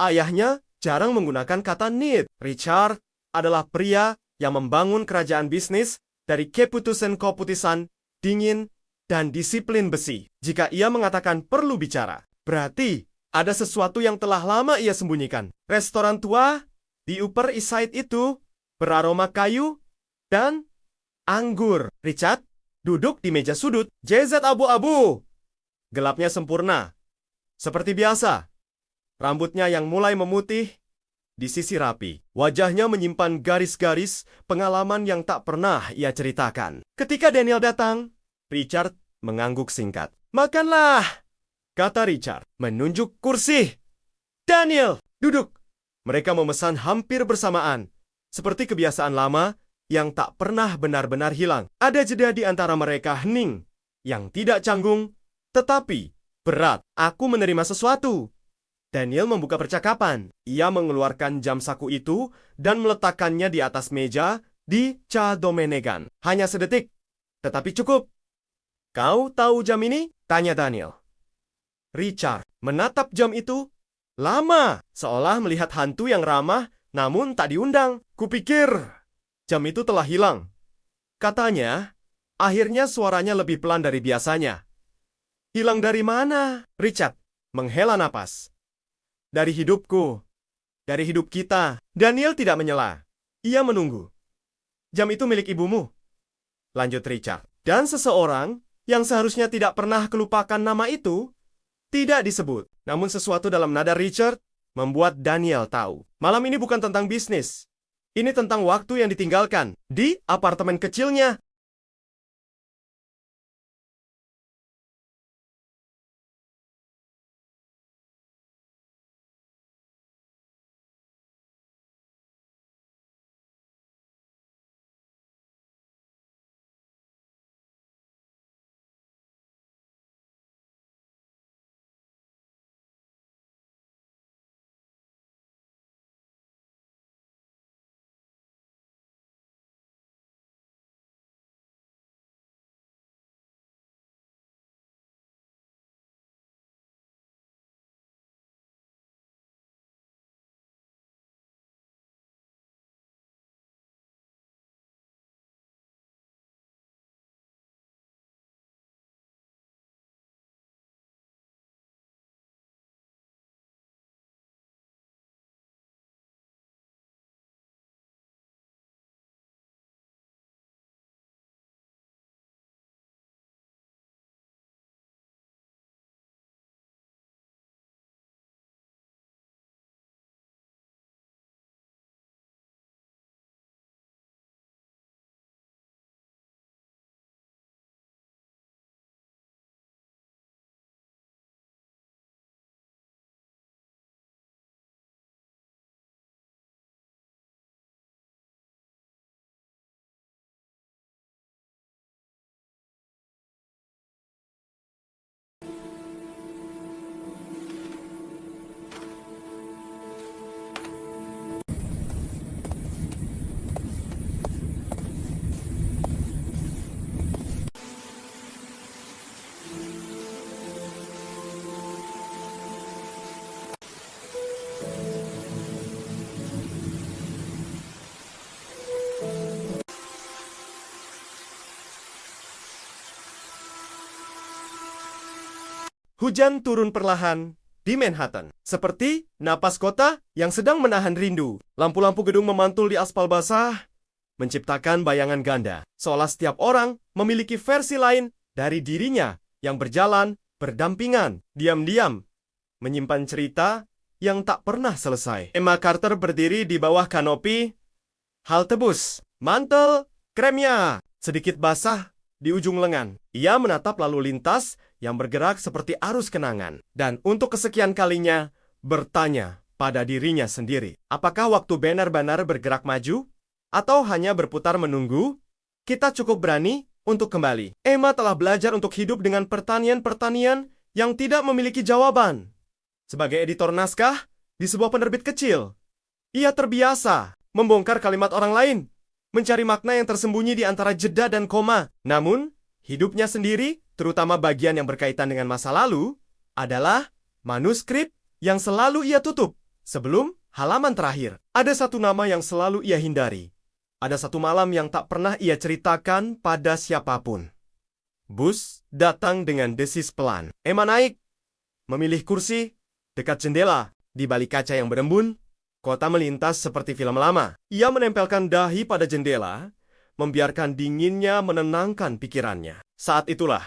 Ayahnya jarang menggunakan kata need. Richard adalah pria yang membangun kerajaan bisnis dari keputusan-keputusan dingin dan disiplin besi. Jika ia mengatakan perlu bicara, berarti ada sesuatu yang telah lama ia sembunyikan. Restoran tua di Upper East Side itu beraroma kayu dan anggur. Richard duduk di meja sudut. JZ abu-abu. Gelapnya sempurna. Seperti biasa. Rambutnya yang mulai memutih di sisi rapi. Wajahnya menyimpan garis-garis pengalaman yang tak pernah ia ceritakan. Ketika Daniel datang, Richard mengangguk singkat. Makanlah, kata Richard, menunjuk kursi. Daniel, duduk. Mereka memesan hampir bersamaan, seperti kebiasaan lama yang tak pernah benar-benar hilang. Ada jeda di antara mereka hening, yang tidak canggung, tetapi berat. Aku menerima sesuatu. Daniel membuka percakapan. Ia mengeluarkan jam saku itu dan meletakkannya di atas meja di Ca Domenegan. Hanya sedetik, tetapi cukup. Kau tahu jam ini? Tanya Daniel. Richard menatap jam itu lama, seolah melihat hantu yang ramah namun tak diundang. Kupikir jam itu telah hilang. Katanya, akhirnya suaranya lebih pelan dari biasanya. Hilang dari mana? Richard menghela napas. Dari hidupku. Dari hidup kita. Daniel tidak menyela. Ia menunggu. Jam itu milik ibumu. Lanjut Richard. Dan seseorang yang seharusnya tidak pernah kelupakan nama itu, tidak disebut. Namun sesuatu dalam nada Richard membuat Daniel tahu. Malam ini bukan tentang bisnis. Ini tentang waktu yang ditinggalkan di apartemen kecilnya. Hujan turun perlahan di Manhattan, seperti napas kota yang sedang menahan rindu. Lampu-lampu gedung memantul di aspal basah, menciptakan bayangan ganda, seolah setiap orang memiliki versi lain dari dirinya yang berjalan berdampingan, diam-diam, menyimpan cerita yang tak pernah selesai. Emma Carter berdiri di bawah kanopi, halte bus, mantel, kremnya, sedikit basah di ujung lengan. Ia menatap lalu lintas yang bergerak seperti arus kenangan. Dan untuk kesekian kalinya, bertanya pada dirinya sendiri. Apakah waktu benar-benar bergerak maju? Atau hanya berputar menunggu? Kita cukup berani untuk kembali. Emma telah belajar untuk hidup dengan pertanian-pertanian yang tidak memiliki jawaban. Sebagai editor naskah di sebuah penerbit kecil, ia terbiasa membongkar kalimat orang lain, mencari makna yang tersembunyi di antara jeda dan koma. Namun, hidupnya sendiri, terutama bagian yang berkaitan dengan masa lalu, adalah manuskrip yang selalu ia tutup sebelum halaman terakhir. Ada satu nama yang selalu ia hindari. Ada satu malam yang tak pernah ia ceritakan pada siapapun. Bus datang dengan desis pelan. Emma naik, memilih kursi dekat jendela. Di balik kaca yang berembun, kota melintas seperti film lama. Ia menempelkan dahi pada jendela, membiarkan dinginnya menenangkan pikirannya. Saat itulah,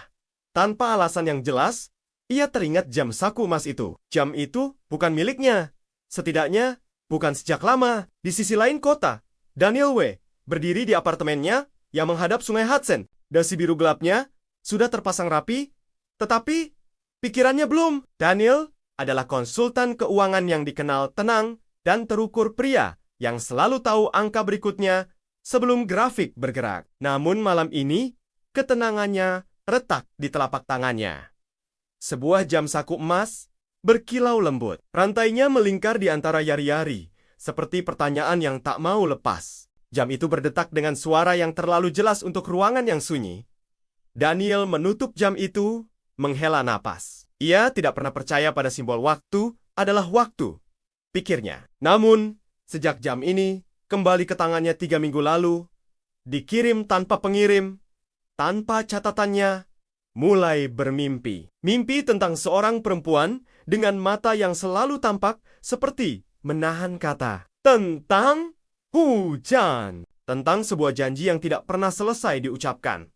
tanpa alasan yang jelas, ia teringat jam saku emas itu. Jam itu bukan miliknya. Setidaknya, bukan sejak lama. Di sisi lain kota, Daniel W. berdiri di apartemennya yang menghadap sungai Hudson. Dasi biru gelapnya sudah terpasang rapi, tetapi pikirannya belum. Daniel adalah konsultan keuangan yang dikenal tenang dan terukur pria yang selalu tahu angka berikutnya sebelum grafik bergerak. Namun malam ini, ketenangannya retak di telapak tangannya. Sebuah jam saku emas berkilau lembut. Rantainya melingkar di antara yari-yari, seperti pertanyaan yang tak mau lepas. Jam itu berdetak dengan suara yang terlalu jelas untuk ruangan yang sunyi. Daniel menutup jam itu, menghela napas. Ia tidak pernah percaya pada simbol waktu adalah waktu, pikirnya. Namun, sejak jam ini kembali ke tangannya 3 minggu lalu, dikirim tanpa pengirim, tanpa catatannya, mulai bermimpi. Mimpi tentang seorang perempuan dengan mata yang selalu tampak seperti menahan kata. Tentang hujan. Tentang sebuah janji yang tidak pernah selesai diucapkan.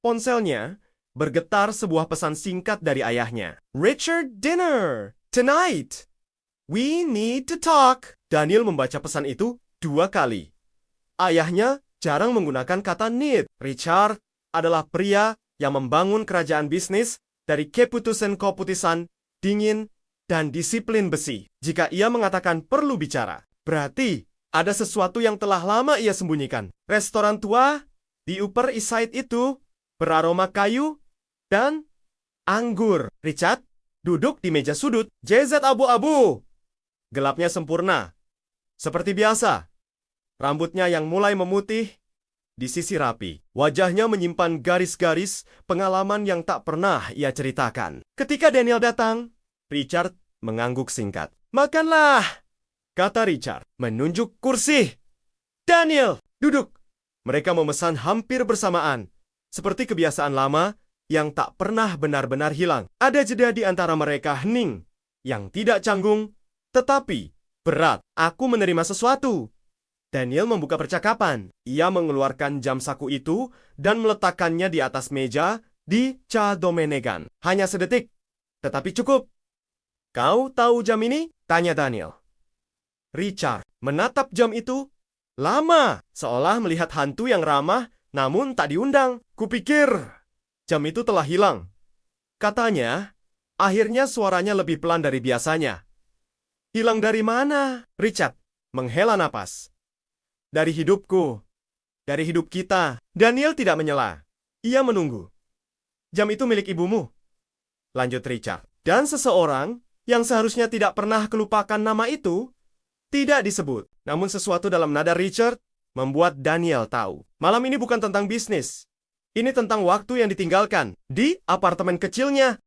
Ponselnya bergetar sebuah pesan singkat dari ayahnya. Richard dinner tonight. We need to talk. Daniel membaca pesan itu 2 kali. Ayahnya jarang menggunakan kata need. Richard adalah pria yang membangun kerajaan bisnis dari keputusan-keputusan dingin dan disiplin besi. Jika ia mengatakan perlu bicara, berarti ada sesuatu yang telah lama ia sembunyikan. Restoran tua di Upper East Side itu beraroma kayu dan anggur. Richard duduk di meja sudut. JZ abu-abu. Gelapnya sempurna. Seperti biasa. Rambutnya yang mulai memutih di sisi rapi. Wajahnya menyimpan garis-garis pengalaman yang tak pernah ia ceritakan. Ketika Daniel datang, Richard mengangguk singkat. Makanlah, kata Richard, menunjuk kursi. Daniel, duduk. Mereka memesan hampir bersamaan, seperti kebiasaan lama yang tak pernah benar-benar hilang. Ada jeda di antara mereka hening, yang tidak canggung, tetapi berat. Aku menerima sesuatu. Daniel membuka percakapan. Ia mengeluarkan jam saku itu dan meletakkannya di atas meja di Ca Domenegan. Hanya sedetik, tetapi cukup. Kau tahu jam ini? Tanya Daniel. Richard menatap jam itu lama, seolah melihat hantu yang ramah namun tak diundang. Kupikir jam itu telah hilang. Katanya, akhirnya suaranya lebih pelan dari biasanya. Hilang dari mana? Richard menghela napas. Dari hidupku. Dari hidup kita. Daniel tidak menyela. Ia menunggu. Jam itu milik ibumu. Lanjut Richard. Dan seseorang yang seharusnya tidak pernah kelupakan nama itu tidak disebut. Namun sesuatu dalam nada Richard membuat Daniel tahu. Malam ini bukan tentang bisnis. Ini tentang waktu yang ditinggalkan di apartemen kecilnya.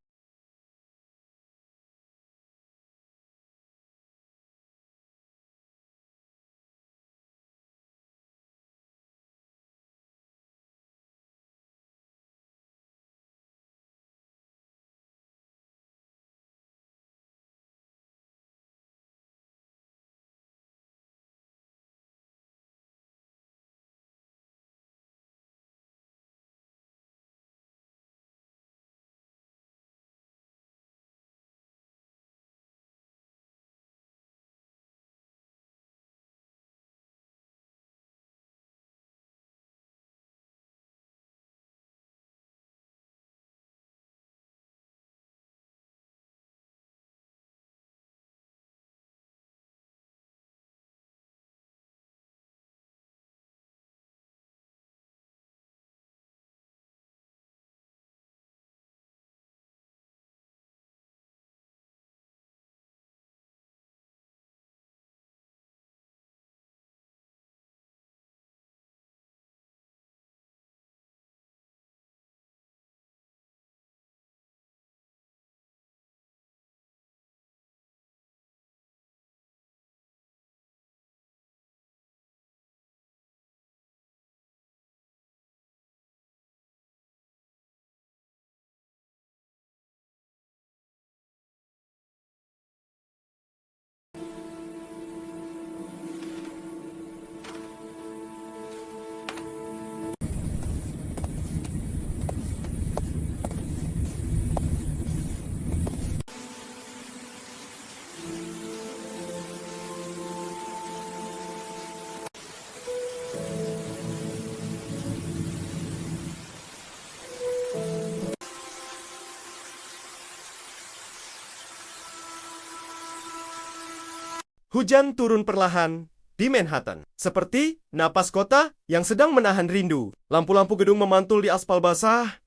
Hujan turun perlahan di Manhattan, seperti napas kota yang sedang menahan rindu. Lampu-lampu gedung memantul di aspal basah,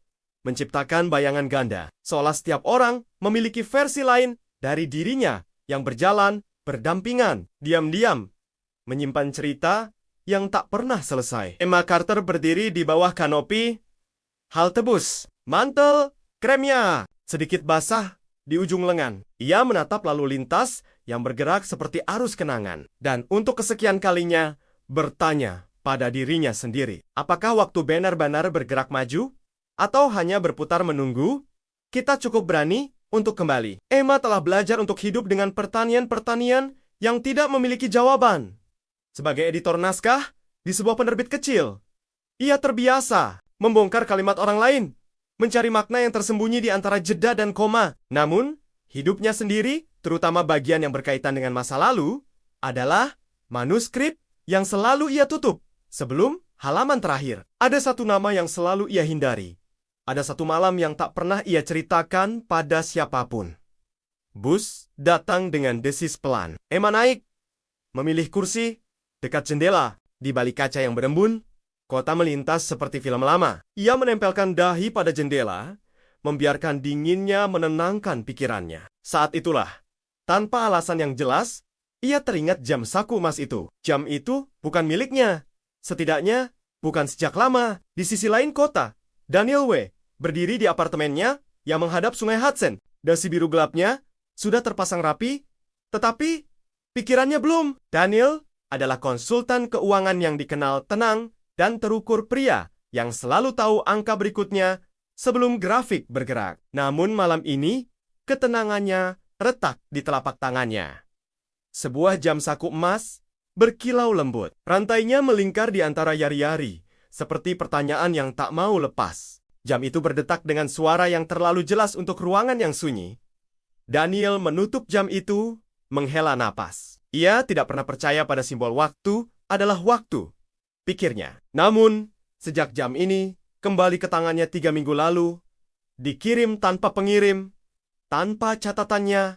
menciptakan bayangan ganda, seolah setiap orang memiliki versi lain dari dirinya yang berjalan berdampingan, diam-diam, menyimpan cerita yang tak pernah selesai. Emma Carter berdiri di bawah kanopi, halte bus, mantel, kremnya, sedikit basah di ujung lengan. Ia menatap lalu lintas yang bergerak seperti arus kenangan. Dan untuk kesekian kalinya, bertanya pada dirinya sendiri. Apakah waktu benar-benar bergerak maju? Atau hanya berputar menunggu? Kita cukup berani untuk kembali. Emma telah belajar untuk hidup dengan pertanian-pertanian yang tidak memiliki jawaban. Sebagai editor naskah di sebuah penerbit kecil, ia terbiasa membongkar kalimat orang lain, mencari makna yang tersembunyi di antara jeda dan koma. Namun, hidupnya sendiri, terutama bagian yang berkaitan dengan masa lalu, adalah manuskrip yang selalu ia tutup sebelum halaman terakhir. Ada satu nama yang selalu ia hindari. Ada satu malam yang tak pernah ia ceritakan pada siapapun. Bus datang dengan desis pelan. Emma naik, memilih kursi dekat jendela. Di balik kaca yang berembun, kota melintas seperti film lama. Ia menempelkan dahi pada jendela, membiarkan dinginnya menenangkan pikirannya. Saat itulah, tanpa alasan yang jelas, ia teringat jam saku emas itu. Jam itu bukan miliknya. Setidaknya, bukan sejak lama. Di sisi lain kota, Daniel W. berdiri di apartemennya yang menghadap sungai Hudson. Dasi biru gelapnya sudah terpasang rapi, tetapi pikirannya belum. Daniel adalah konsultan keuangan yang dikenal tenang dan terukur pria yang selalu tahu angka berikutnya sebelum grafik bergerak. Namun malam ini, ketenangannya retak di telapak tangannya. Sebuah jam saku emas berkilau lembut. Rantainya melingkar di antara yari-yari, seperti pertanyaan yang tak mau lepas. Jam itu berdetak dengan suara yang terlalu jelas untuk ruangan yang sunyi. Daniel menutup jam itu, menghela napas. Ia tidak pernah percaya pada simbol waktu adalah waktu, pikirnya. Namun, sejak jam ini kembali ke tangannya 3 minggu lalu, dikirim tanpa pengirim, tanpa catatannya,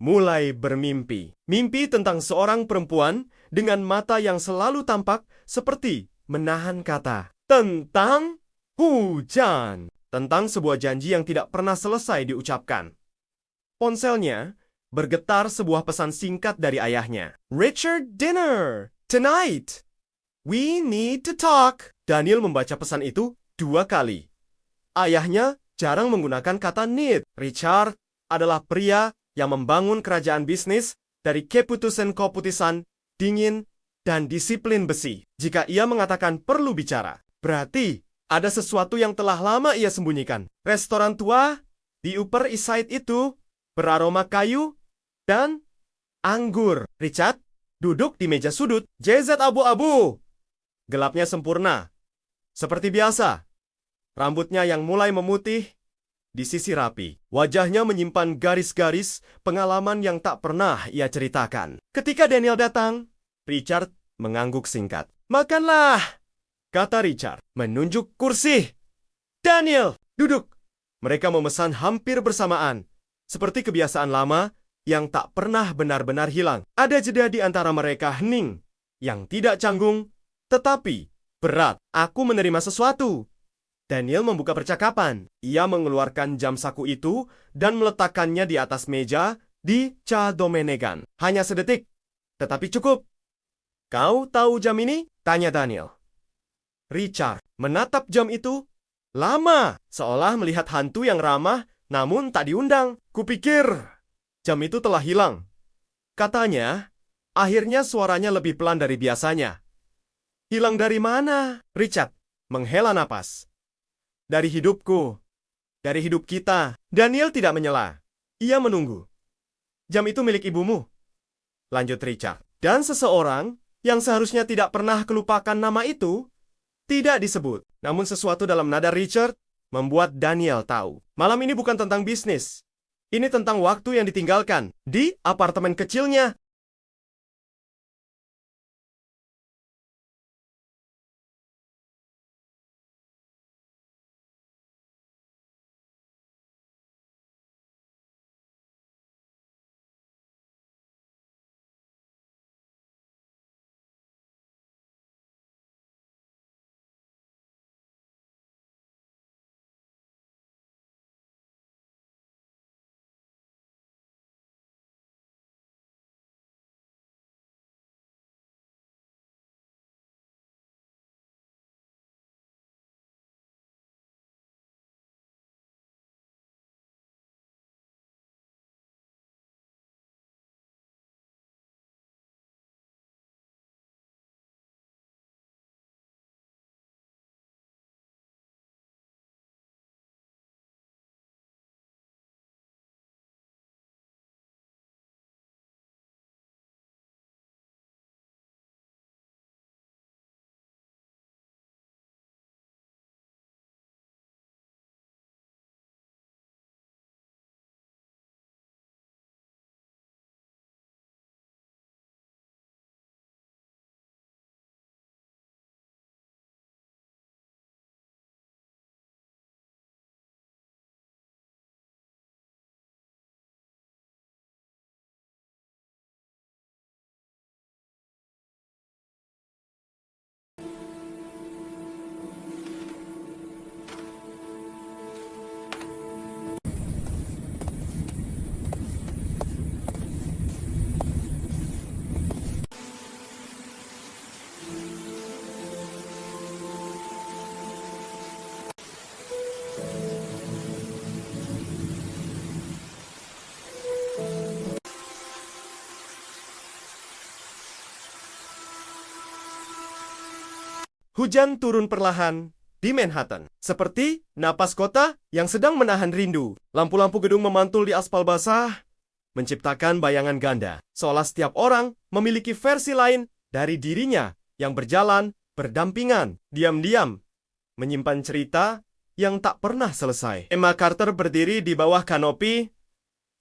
mulai bermimpi. Mimpi tentang seorang perempuan dengan mata yang selalu tampak seperti menahan kata. Tentang hujan. Tentang sebuah janji yang tidak pernah selesai diucapkan. Ponselnya bergetar sebuah pesan singkat dari ayahnya. Richard dinner tonight. We need to talk. Daniel membaca pesan itu 2 kali. Ayahnya jarang menggunakan kata need. Richard adalah pria yang membangun kerajaan bisnis dari keputusan-keputusan dingin dan disiplin besi. Jika ia mengatakan perlu bicara, berarti ada sesuatu yang telah lama ia sembunyikan. Restoran tua di Upper East Side itu beraroma kayu dan anggur. Richard duduk di meja sudut. JZ abu-abu. Gelapnya sempurna. Seperti biasa. Rambutnya yang mulai memutih di sisi rapi. Wajahnya menyimpan garis-garis pengalaman yang tak pernah ia ceritakan. Ketika Daniel datang, Richard mengangguk singkat. Makanlah, kata Richard, menunjuk kursi. Daniel, duduk. Mereka memesan hampir bersamaan. Seperti kebiasaan lama yang tak pernah benar-benar hilang. Ada jeda di antara mereka hening, yang tidak canggung, tetapi berat. Aku menerima sesuatu. Daniel membuka percakapan. Ia mengeluarkan jam saku itu dan meletakkannya di atas meja di Ca Domenegan. Hanya sedetik, tetapi cukup. Kau tahu jam ini? Tanya Daniel. Richard menatap jam itu lama, seolah melihat hantu yang ramah namun tak diundang. Kupikir jam itu telah hilang. Katanya, akhirnya suaranya lebih pelan dari biasanya. Hilang dari mana? Richard menghela napas. Dari hidupku. Dari hidup kita. Daniel tidak menyela. Ia menunggu. Jam itu milik ibumu. Lanjut Richard. Dan seseorang yang seharusnya tidak pernah kelupakan nama itu, tidak disebut. Namun sesuatu dalam nada Richard membuat Daniel tahu. Malam ini bukan tentang bisnis. Ini tentang waktu yang ditinggalkan di apartemen kecilnya. Hujan turun perlahan di Manhattan, seperti napas kota yang sedang menahan rindu. Lampu-lampu gedung memantul di aspal basah, menciptakan bayangan ganda, seolah setiap orang memiliki versi lain dari dirinya yang berjalan berdampingan, diam-diam, menyimpan cerita yang tak pernah selesai. Emma Carter berdiri di bawah kanopi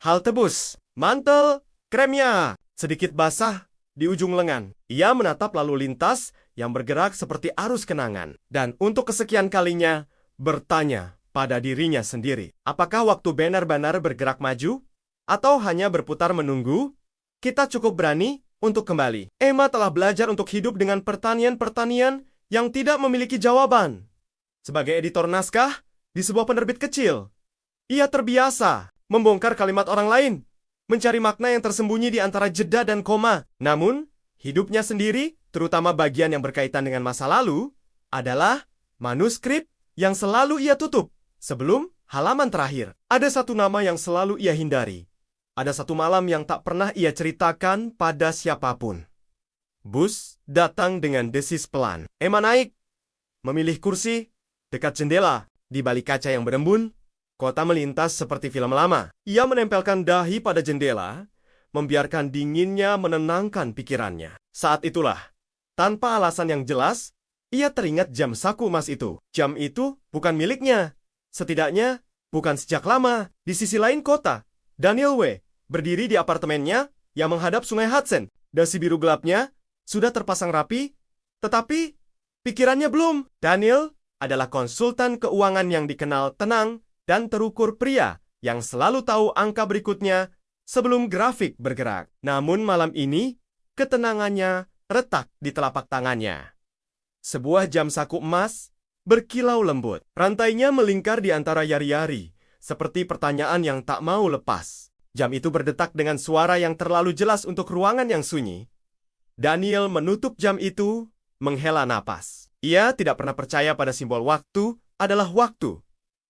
halte bus, mantel kremnya sedikit basah di ujung lengan. Ia menatap lalu lintas yang bergerak seperti arus kenangan, dan untuk kesekian kalinya bertanya pada dirinya sendiri, apakah waktu benar-benar bergerak maju? Atau hanya berputar menunggu? Kita cukup berani untuk kembali. Emma telah belajar untuk hidup dengan pertanian-pertanian yang tidak memiliki jawaban. Sebagai editor naskah di sebuah penerbit kecil, ia terbiasa membongkar kalimat orang lain, mencari makna yang tersembunyi di antara jeda dan koma. Namun, hidupnya sendiri, terutama bagian yang berkaitan dengan masa lalu, adalah manuskrip yang selalu ia tutup sebelum halaman terakhir. Ada satu nama yang selalu ia hindari. Ada satu malam yang tak pernah ia ceritakan pada siapapun. Bus datang dengan desis pelan. Emma naik, memilih kursi dekat jendela. Di balik kaca yang berembun, kota melintas seperti film lama. Ia menempelkan dahi pada jendela, membiarkan dinginnya menenangkan pikirannya. Saat itulah, tanpa alasan yang jelas, ia teringat jam saku emas itu. Jam itu bukan miliknya. Setidaknya, bukan sejak lama. Di sisi lain kota, Daniel W. berdiri di apartemennya yang menghadap sungai Hudson. Dasi biru gelapnya sudah terpasang rapi, tetapi pikirannya belum. Daniel adalah konsultan keuangan yang dikenal tenang dan terukur pria yang selalu tahu angka berikutnya sebelum grafik bergerak. Namun malam ini, ketenangannya retak di telapak tangannya. Sebuah jam saku emas berkilau lembut. Rantainya melingkar di antara yari-yari, seperti pertanyaan yang tak mau lepas. Jam itu berdetak dengan suara yang terlalu jelas untuk ruangan yang sunyi. Daniel menutup jam itu, menghela napas. Ia tidak pernah percaya pada simbol waktu adalah waktu,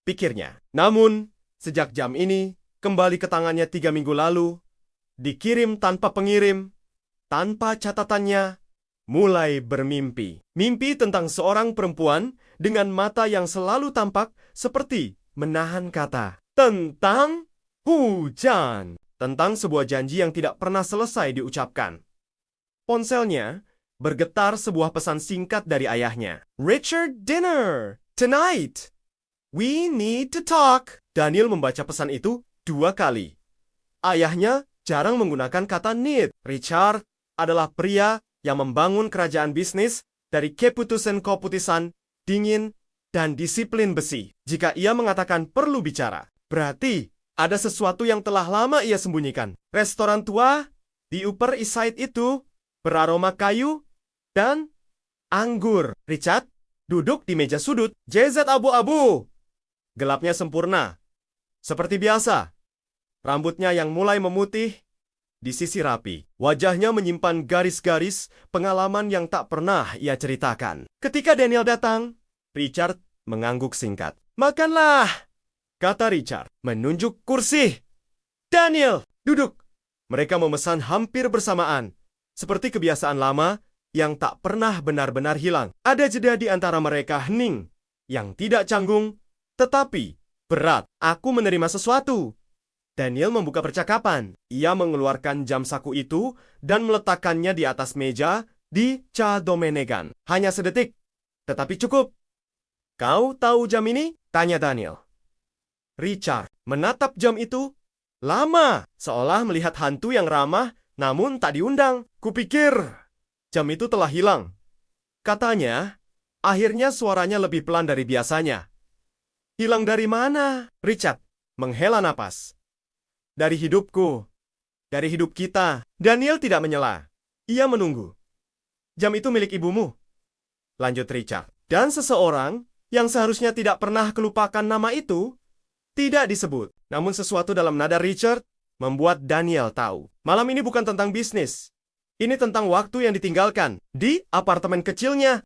pikirnya. Namun, sejak jam ini kembali ke tangannya 3 minggu lalu, dikirim tanpa pengirim, tanpa catatannya, mulai bermimpi. Mimpi tentang seorang perempuan dengan mata yang selalu tampak seperti menahan kata. Tentang hujan. Tentang sebuah janji yang tidak pernah selesai diucapkan. Ponselnya bergetar sebuah pesan singkat dari ayahnya. Richard dinner tonight. We need to talk. Daniel membaca pesan itu 2 kali. Ayahnya jarang menggunakan kata need. Richard adalah pria yang membangun kerajaan bisnis dari keputusan-keputusan dingin dan disiplin besi. Jika ia mengatakan perlu bicara, berarti ada sesuatu yang telah lama ia sembunyikan. Restoran tua di Upper East Side itu beraroma kayu dan anggur. Richard duduk di meja sudut. JZ abu-abu. Gelapnya sempurna. Seperti biasa. Rambutnya yang mulai memutih disisir rapi. Wajahnya menyimpan garis-garis pengalaman yang tak pernah ia ceritakan. Ketika Daniel datang, Richard mengangguk singkat. Makanlah, kata Richard, menunjuk kursi. Daniel, duduk. Mereka memesan hampir bersamaan, seperti kebiasaan lama yang tak pernah benar-benar hilang. Ada jeda di antara mereka hening, yang tidak canggung, tetapi berat. Aku menerima sesuatu. Daniel membuka percakapan. Ia mengeluarkan jam saku itu dan meletakkannya di atas meja di Ca Domenegan. Hanya sedetik, tetapi cukup. Kau tahu jam ini? Tanya Daniel. Richard menatap jam itu lama, seolah melihat hantu yang ramah namun tak diundang. Kupikir jam itu telah hilang. Katanya, akhirnya suaranya lebih pelan dari biasanya. Hilang dari mana? Richard menghela napas. Dari hidupku. Dari hidup kita. Daniel tidak menyela. Ia menunggu. Jam itu milik ibumu. Lanjut Richard. Dan seseorang yang seharusnya tidak pernah kelupakan nama itu tidak disebut. Namun sesuatu dalam nada Richard membuat Daniel tahu. Malam ini bukan tentang bisnis. Ini tentang waktu yang ditinggalkan di apartemen kecilnya.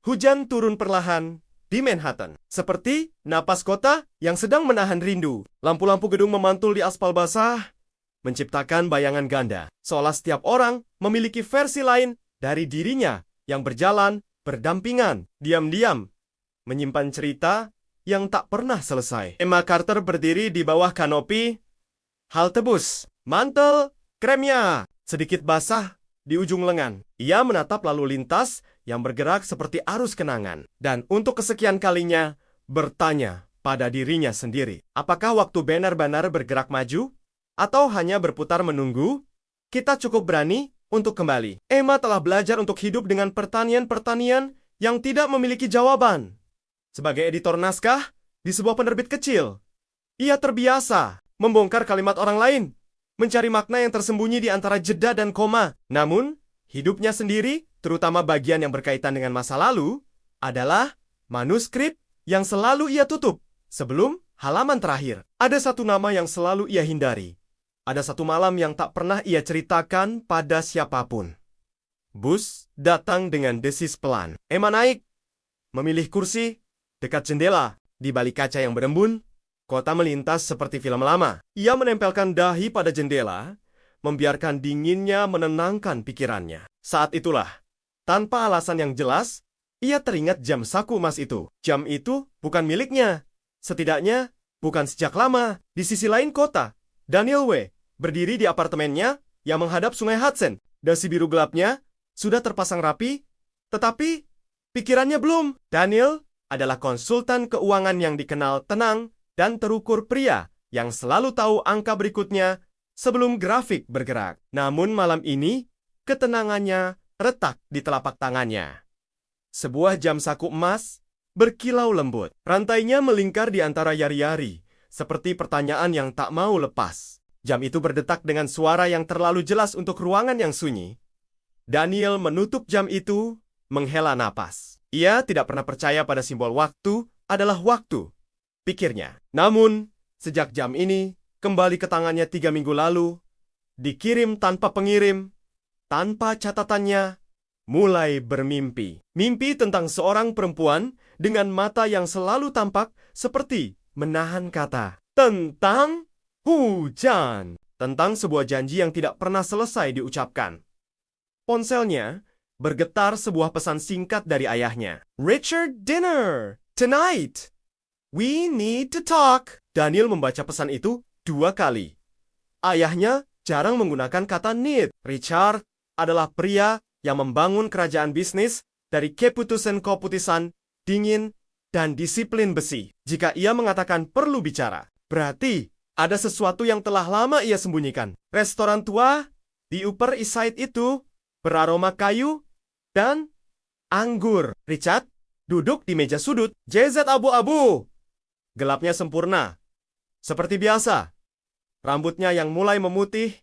Hujan turun perlahan di Manhattan, seperti napas kota yang sedang menahan rindu. Lampu-lampu gedung memantul di aspal basah, menciptakan bayangan ganda, seolah setiap orang memiliki versi lain dari dirinya yang berjalan berdampingan, diam-diam, menyimpan cerita yang tak pernah selesai. Emma Carter berdiri di bawah kanopi halte bus, mantel kremnya sedikit basah di ujung lengan. Ia menatap lalu lintas yang bergerak seperti arus kenangan, dan untuk kesekian kalinya bertanya pada dirinya sendiri, apakah waktu benar-benar bergerak maju? Atau hanya berputar menunggu? Kita cukup berani untuk kembali. Emma telah belajar untuk hidup dengan pertanian-pertanian yang tidak memiliki jawaban. Sebagai editor naskah di sebuah penerbit kecil, ia terbiasa membongkar kalimat orang lain, mencari makna yang tersembunyi di antara jeda dan koma. Namun, hidupnya sendiri, terutama bagian yang berkaitan dengan masa lalu, adalah manuskrip yang selalu ia tutup sebelum halaman terakhir. Ada satu nama yang selalu ia hindari. Ada satu malam yang tak pernah ia ceritakan pada siapapun. Bus datang dengan desis pelan. Emma naik, memilih kursi dekat jendela. Di balik kaca yang berembun, kota melintas seperti film lama. Ia menempelkan dahi pada jendela, membiarkan dinginnya menenangkan pikirannya. Saat itulah, tanpa alasan yang jelas, ia teringat jam saku emas itu. Jam itu bukan miliknya. Setidaknya, bukan sejak lama. Di sisi lain kota, Daniel W. berdiri di apartemennya yang menghadap sungai Hudson. Dasi biru gelapnya sudah terpasang rapi, tetapi pikirannya belum. Daniel adalah konsultan keuangan yang dikenal tenang dan terukur pria yang selalu tahu angka berikutnya sebelum grafik bergerak. Namun malam ini, ketenangannya retak di telapak tangannya. Sebuah jam saku emas berkilau lembut. Rantainya melingkar di antara yari-yari, seperti pertanyaan yang tak mau lepas. Jam itu berdetak dengan suara yang terlalu jelas untuk ruangan yang sunyi. Daniel menutup jam itu, menghela napas. Ia tidak pernah percaya pada simbol waktu adalah waktu, pikirnya. Namun, sejak jam ini kembali ke tangannya 3 minggu lalu, dikirim tanpa pengirim, tanpa catatannya, mulai bermimpi. Mimpi tentang seorang perempuan dengan mata yang selalu tampak seperti menahan kata. Tentang hujan. Tentang sebuah janji yang tidak pernah selesai diucapkan. Ponselnya bergetar sebuah pesan singkat dari ayahnya. Richard dinner tonight. We need to talk. Daniel membaca pesan itu 2 kali. Ayahnya jarang menggunakan kata need. Richard adalah pria yang membangun kerajaan bisnis dari keputusan-keputusan dingin dan disiplin besi. Jika ia mengatakan perlu bicara, berarti ada sesuatu yang telah lama ia sembunyikan. Restoran tua di Upper East Side itu beraroma kayu dan anggur. Richard duduk di meja sudut. JZ abu-abu. Gelapnya sempurna. Seperti biasa. Rambutnya yang mulai memutih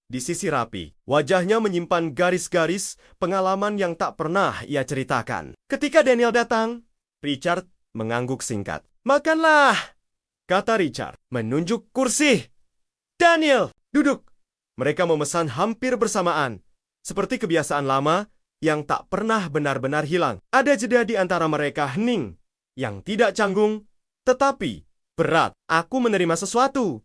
disisir rapi. Wajahnya menyimpan garis-garis pengalaman yang tak pernah ia ceritakan. Ketika Daniel datang, Richard mengangguk singkat. Makanlah, kata Richard, menunjuk kursi. Daniel, duduk. Mereka memesan hampir bersamaan, seperti kebiasaan lama yang tak pernah benar-benar hilang. Ada jeda di antara mereka hening, yang tidak canggung, tetapi berat. Aku menerima sesuatu.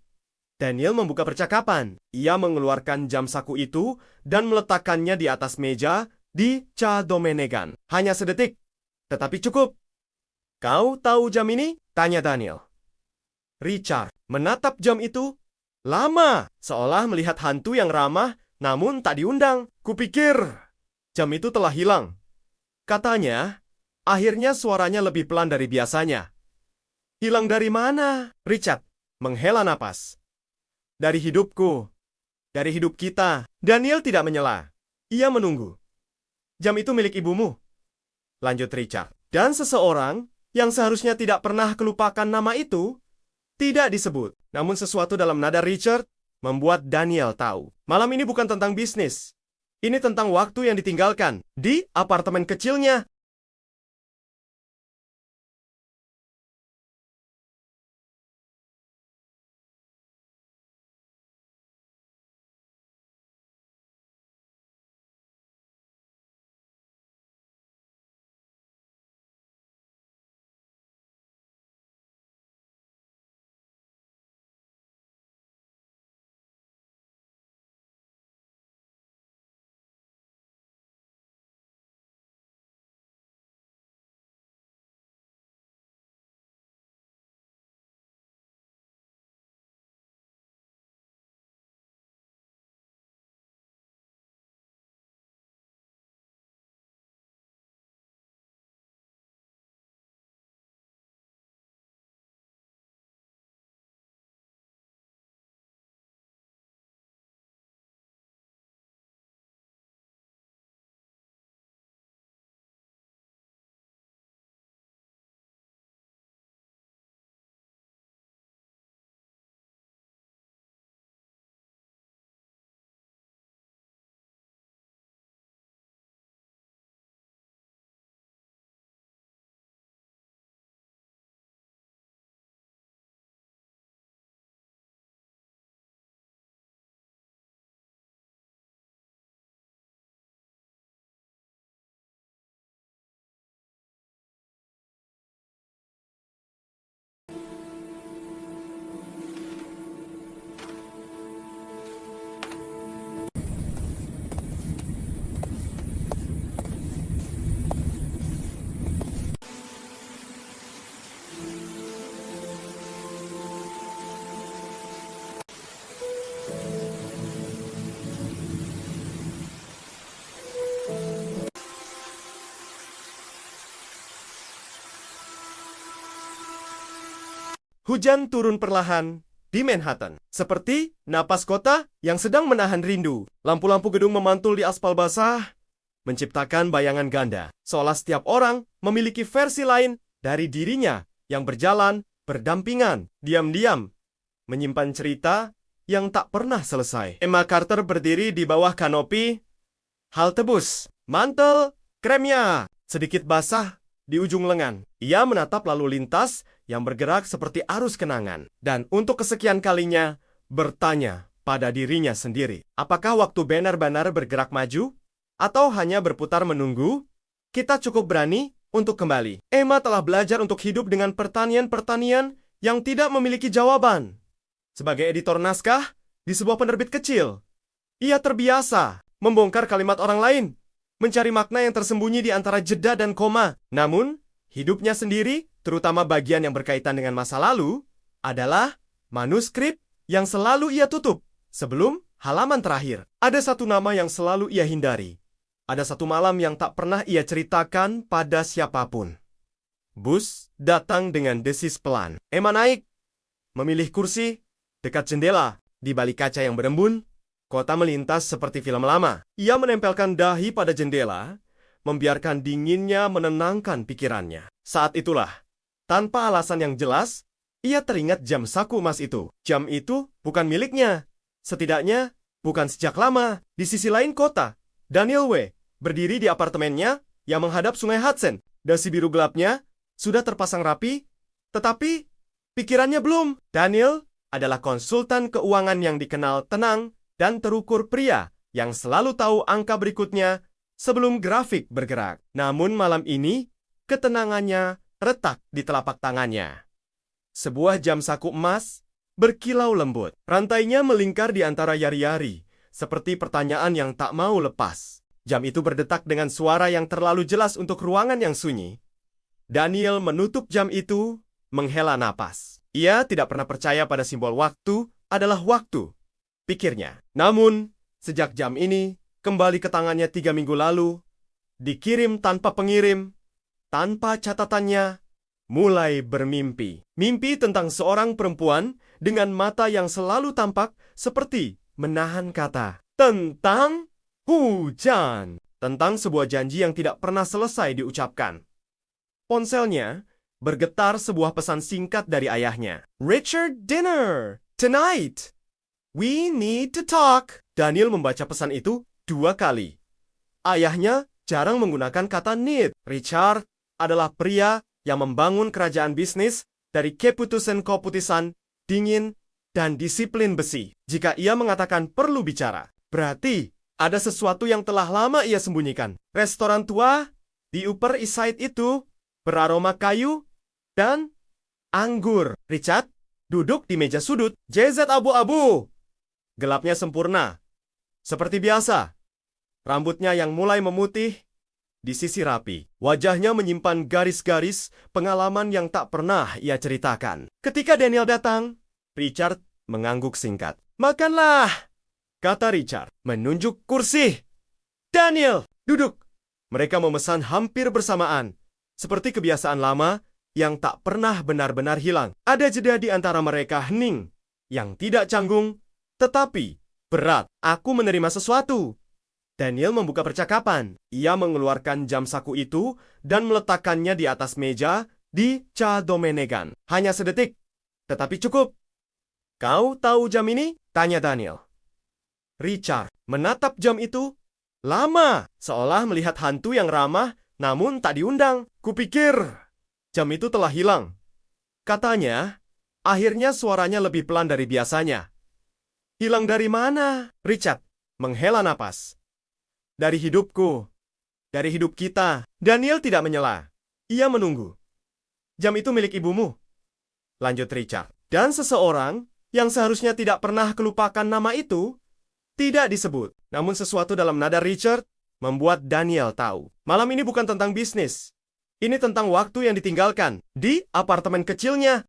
Daniel membuka percakapan. Ia mengeluarkan jam saku itu dan meletakkannya di atas meja di Ca Domenegan. Hanya sedetik, tetapi cukup. Kau tahu jam ini? Tanya Daniel. Richard menatap jam itu lama, seolah melihat hantu yang ramah namun tak diundang. Kupikir jam itu telah hilang. Katanya, akhirnya suaranya lebih pelan dari biasanya. Hilang dari mana? Richard menghela napas. Dari hidupku. Dari hidup kita. Daniel tidak menyela. Ia menunggu. Jam itu milik ibumu. Lanjut Richard. Dan seseorang yang seharusnya tidak pernah kelupakan nama itu, tidak disebut. Namun sesuatu dalam nada Richard membuat Daniel tahu. Malam ini bukan tentang bisnis. Ini tentang waktu yang ditinggalkan di apartemen kecilnya. Hujan turun perlahan di Manhattan, seperti napas kota yang sedang menahan rindu. Lampu-lampu gedung memantul di aspal basah, menciptakan bayangan ganda, seolah setiap orang memiliki versi lain dari dirinya yang berjalan berdampingan, diam-diam, menyimpan cerita yang tak pernah selesai. Emma Carter berdiri di bawah kanopi, halte bus, mantel, kremnya, sedikit basah di ujung lengan. Ia menatap lalu lintas yang bergerak seperti arus kenangan. Dan untuk kesekian kalinya, bertanya pada dirinya sendiri. Apakah waktu benar-benar bergerak maju? Atau hanya berputar menunggu? Kita cukup berani untuk kembali. Emma telah belajar untuk hidup dengan pertanian-pertanian yang tidak memiliki jawaban. Sebagai editor naskah di sebuah penerbit kecil, ia terbiasa membongkar kalimat orang lain, mencari makna yang tersembunyi di antara jeda dan koma. Namun, hidupnya sendiri, terutama bagian yang berkaitan dengan masa lalu, adalah manuskrip yang selalu ia tutup sebelum halaman terakhir. Ada satu nama yang selalu ia hindari. Ada satu malam yang tak pernah ia ceritakan pada siapapun. Bus datang dengan desis pelan. Emma naik, memilih kursi dekat jendela. Di balik kaca yang berembun, kota melintas seperti film lama. Ia menempelkan dahi pada jendela, membiarkan dinginnya menenangkan pikirannya. Saat itulah, tanpa alasan yang jelas, ia teringat jam saku emas itu. Jam itu bukan miliknya. Setidaknya, bukan sejak lama. Di sisi lain kota, Daniel W. berdiri di apartemennya yang menghadap sungai Hudson. Dasi biru gelapnya sudah terpasang rapi, tetapi pikirannya belum. Daniel adalah konsultan keuangan yang dikenal tenang dan terukur pria yang selalu tahu angka berikutnya sebelum grafik bergerak. Namun malam ini, ketenangannya retak di telapak tangannya. Sebuah jam saku emas berkilau lembut. Rantainya melingkar di antara yari-yari, seperti pertanyaan yang tak mau lepas. Jam itu berdetak dengan suara yang terlalu jelas untuk ruangan yang sunyi. Daniel menutup jam itu, menghela napas. Ia tidak pernah percaya pada simbol waktu adalah waktu, pikirnya. Namun, sejak jam ini kembali ke tangannya 3 minggu lalu, dikirim tanpa pengirim, tanpa catatannya, mulai bermimpi. Mimpi tentang seorang perempuan dengan mata yang selalu tampak seperti menahan kata. Tentang hujan. Tentang sebuah janji yang tidak pernah selesai diucapkan. Ponselnya bergetar sebuah pesan singkat dari ayahnya. Richard, dinner tonight. We need to talk. Daniel membaca pesan itu 2 kali. Ayahnya jarang menggunakan kata need. Richard adalah pria yang membangun kerajaan bisnis dari keputusan-keputusan dingin dan disiplin besi. Jika ia mengatakan perlu bicara, berarti ada sesuatu yang telah lama ia sembunyikan. Restoran tua di Upper East Side itu beraroma kayu dan anggur. Richard duduk di meja sudut. JZ abu-abu. Gelapnya sempurna. Seperti biasa. Rambutnya yang mulai memutih di sisi rapi. Wajahnya menyimpan garis-garis pengalaman yang tak pernah ia ceritakan. Ketika Daniel datang, Richard mengangguk singkat. Makanlah, kata Richard, menunjuk kursi. Daniel, duduk. Mereka memesan hampir bersamaan, seperti kebiasaan lama yang tak pernah benar-benar hilang. Ada jeda di antara mereka hening, yang tidak canggung, tetapi berat. Aku menerima sesuatu. Daniel membuka percakapan. Ia mengeluarkan jam saku itu dan meletakkannya di atas meja di Ca Domenegan. Hanya sedetik, tetapi cukup. Kau tahu jam ini? Tanya Daniel. Richard menatap jam itu lama, seolah melihat hantu yang ramah namun tak diundang. Kupikir jam itu telah hilang. Katanya, akhirnya suaranya lebih pelan dari biasanya. Hilang dari mana? Richard menghela napas. Dari hidupku. Dari hidup kita. Daniel tidak menyela. Ia menunggu. Jam itu milik ibumu. Lanjut Richard. Dan seseorang yang seharusnya tidak pernah kelupakan nama itu, tidak disebut. Namun sesuatu dalam nada Richard membuat Daniel tahu. Malam ini bukan tentang bisnis. Ini tentang waktu yang ditinggalkan di apartemen kecilnya.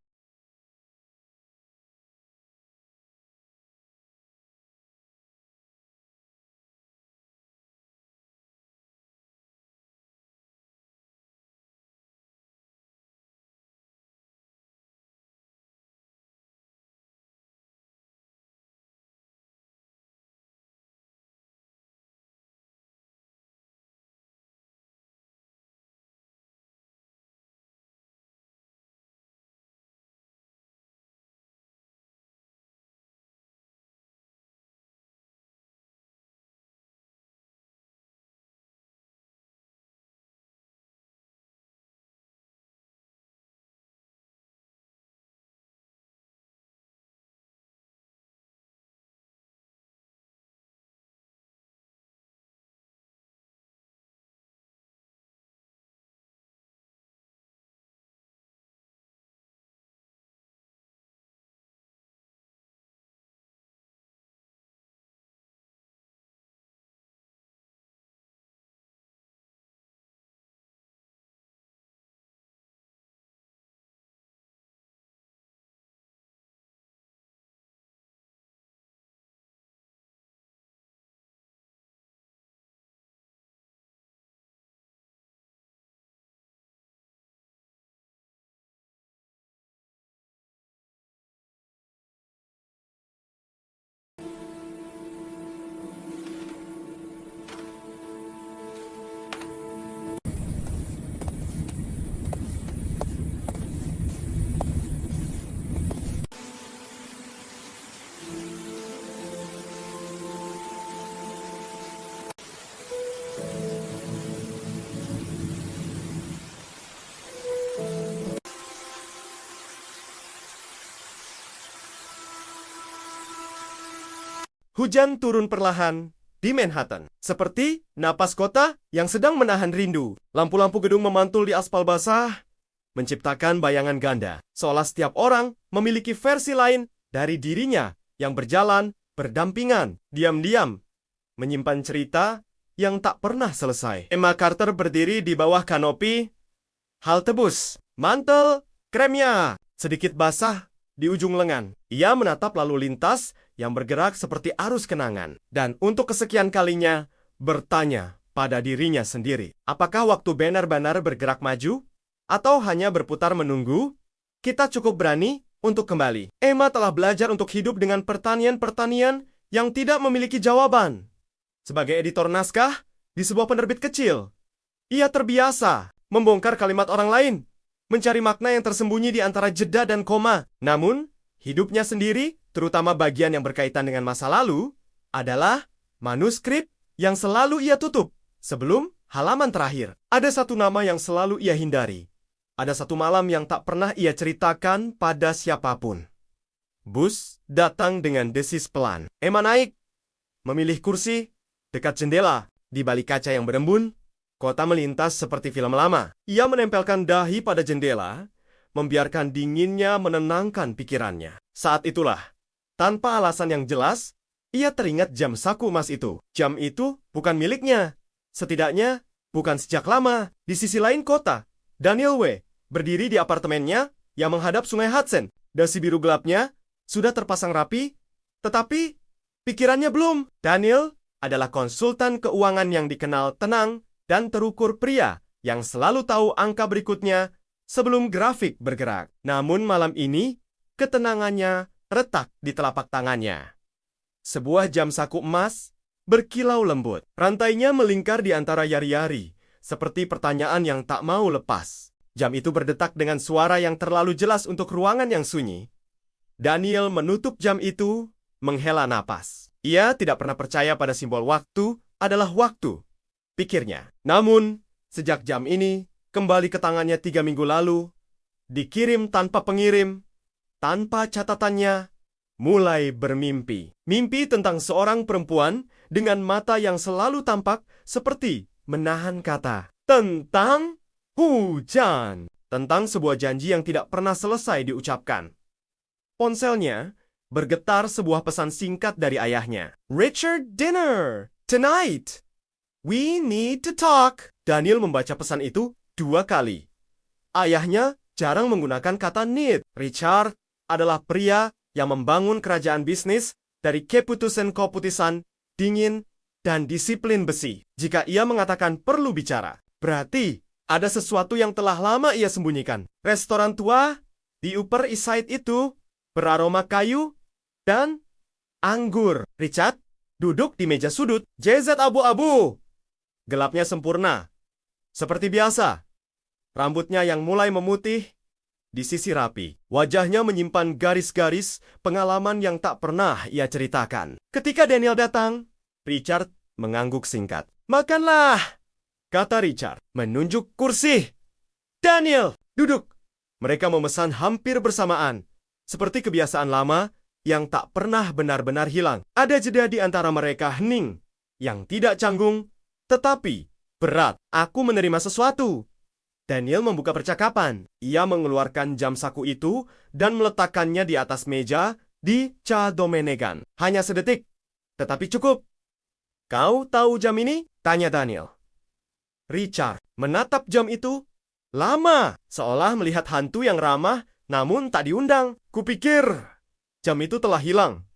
Hujan turun perlahan di Manhattan, seperti napas kota yang sedang menahan rindu. Lampu-lampu gedung memantul di aspal basah, menciptakan bayangan ganda, seolah setiap orang memiliki versi lain dari dirinya yang berjalan berdampingan, diam-diam, menyimpan cerita yang tak pernah selesai. Emma Carter berdiri di bawah kanopi, halte bus, mantel, kremnya, sedikit basah di ujung lengan. Ia menatap lalu lintas yang bergerak seperti arus kenangan. Dan untuk kesekian kalinya, bertanya pada dirinya sendiri. Apakah waktu benar-benar bergerak maju? Atau hanya berputar menunggu? Kita cukup berani untuk kembali. Emma telah belajar untuk hidup dengan pertanian-pertanian yang tidak memiliki jawaban. Sebagai editor naskah di sebuah penerbit kecil, ia terbiasa membongkar kalimat orang lain, mencari makna yang tersembunyi di antara jeda dan koma. Namun, hidupnya sendiri, terutama bagian yang berkaitan dengan masa lalu, adalah manuskrip yang selalu ia tutup sebelum halaman terakhir. Ada satu nama yang selalu ia hindari. Ada satu malam yang tak pernah ia ceritakan pada siapapun. Bus datang dengan desis pelan. Emma naik, memilih kursi dekat jendela. Di balik kaca yang berembun, kota melintas seperti film lama. Ia menempelkan dahi pada jendela, membiarkan dinginnya menenangkan pikirannya. Saat itulah, tanpa alasan yang jelas, ia teringat jam saku emas itu. Jam itu bukan miliknya. Setidaknya, bukan sejak lama. Di sisi lain kota, Daniel W. berdiri di apartemennya yang menghadap sungai Hudson. Dasi biru gelapnya sudah terpasang rapi, tetapi pikirannya belum. Daniel adalah konsultan keuangan yang dikenal tenang dan terukur pria yang selalu tahu angka berikutnya sebelum grafik bergerak. Namun malam ini, ketenangannya retak di telapak tangannya. Sebuah jam saku emas berkilau lembut. Rantainya melingkar di antara yari-yari, seperti pertanyaan yang tak mau lepas. Jam itu berdetak dengan suara yang terlalu jelas untuk ruangan yang sunyi. Daniel menutup jam itu, menghela napas. Ia tidak pernah percaya pada simbol waktu adalah waktu, pikirnya. Namun, sejak jam ini kembali ke tangannya 3 minggu lalu, dikirim tanpa pengirim, tanpa catatannya, mulai bermimpi. Mimpi tentang seorang perempuan dengan mata yang selalu tampak seperti menahan kata. Tentang hujan. Tentang sebuah janji yang tidak pernah selesai diucapkan. Ponselnya bergetar sebuah pesan singkat dari ayahnya. Richard dinner tonight. We need to talk. Daniel membaca pesan itu 2 kali. Ayahnya jarang menggunakan kata need. Richard adalah pria yang membangun kerajaan bisnis dari keputusan-keputusan dingin dan disiplin besi. Jika ia mengatakan perlu bicara, berarti ada sesuatu yang telah lama ia sembunyikan. Restoran tua di Upper East Side itu beraroma kayu dan anggur. Richard duduk di meja sudut. JZ abu-abu. Gelapnya sempurna. Seperti biasa. Rambutnya yang mulai memutih di sisi rapi. Wajahnya menyimpan garis-garis pengalaman yang tak pernah ia ceritakan. Ketika Daniel datang, Richard mengangguk singkat. Makanlah, kata Richard, menunjuk kursi. Daniel, duduk. Mereka memesan hampir bersamaan, seperti kebiasaan lama yang tak pernah benar-benar hilang. Ada jeda di antara mereka hening, yang tidak canggung, tetapi berat. Aku menerima sesuatu. Daniel membuka percakapan. Ia mengeluarkan jam saku itu dan meletakkannya di atas meja di Ca Domenegan. Hanya sedetik, tetapi cukup. Kau tahu jam ini? Tanya Daniel. Richard menatap jam itu lama, seolah melihat hantu yang ramah namun tak diundang. Kupikir jam itu telah hilang.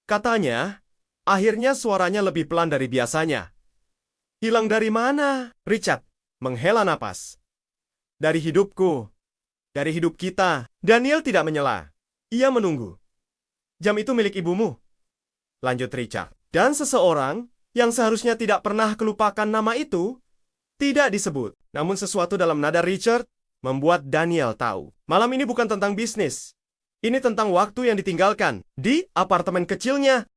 Katanya, akhirnya suaranya lebih pelan dari biasanya. Hilang dari mana? Richard menghela napas. Dari hidupku. Dari hidup kita. Daniel tidak menyela. Ia menunggu. Jam itu milik ibumu. Lanjut Richard. Dan seseorang yang seharusnya tidak pernah kelupakan nama itu tidak disebut. Namun sesuatu dalam nada Richard membuat Daniel tahu. Malam ini bukan tentang bisnis. Ini tentang waktu yang ditinggalkan di apartemen kecilnya.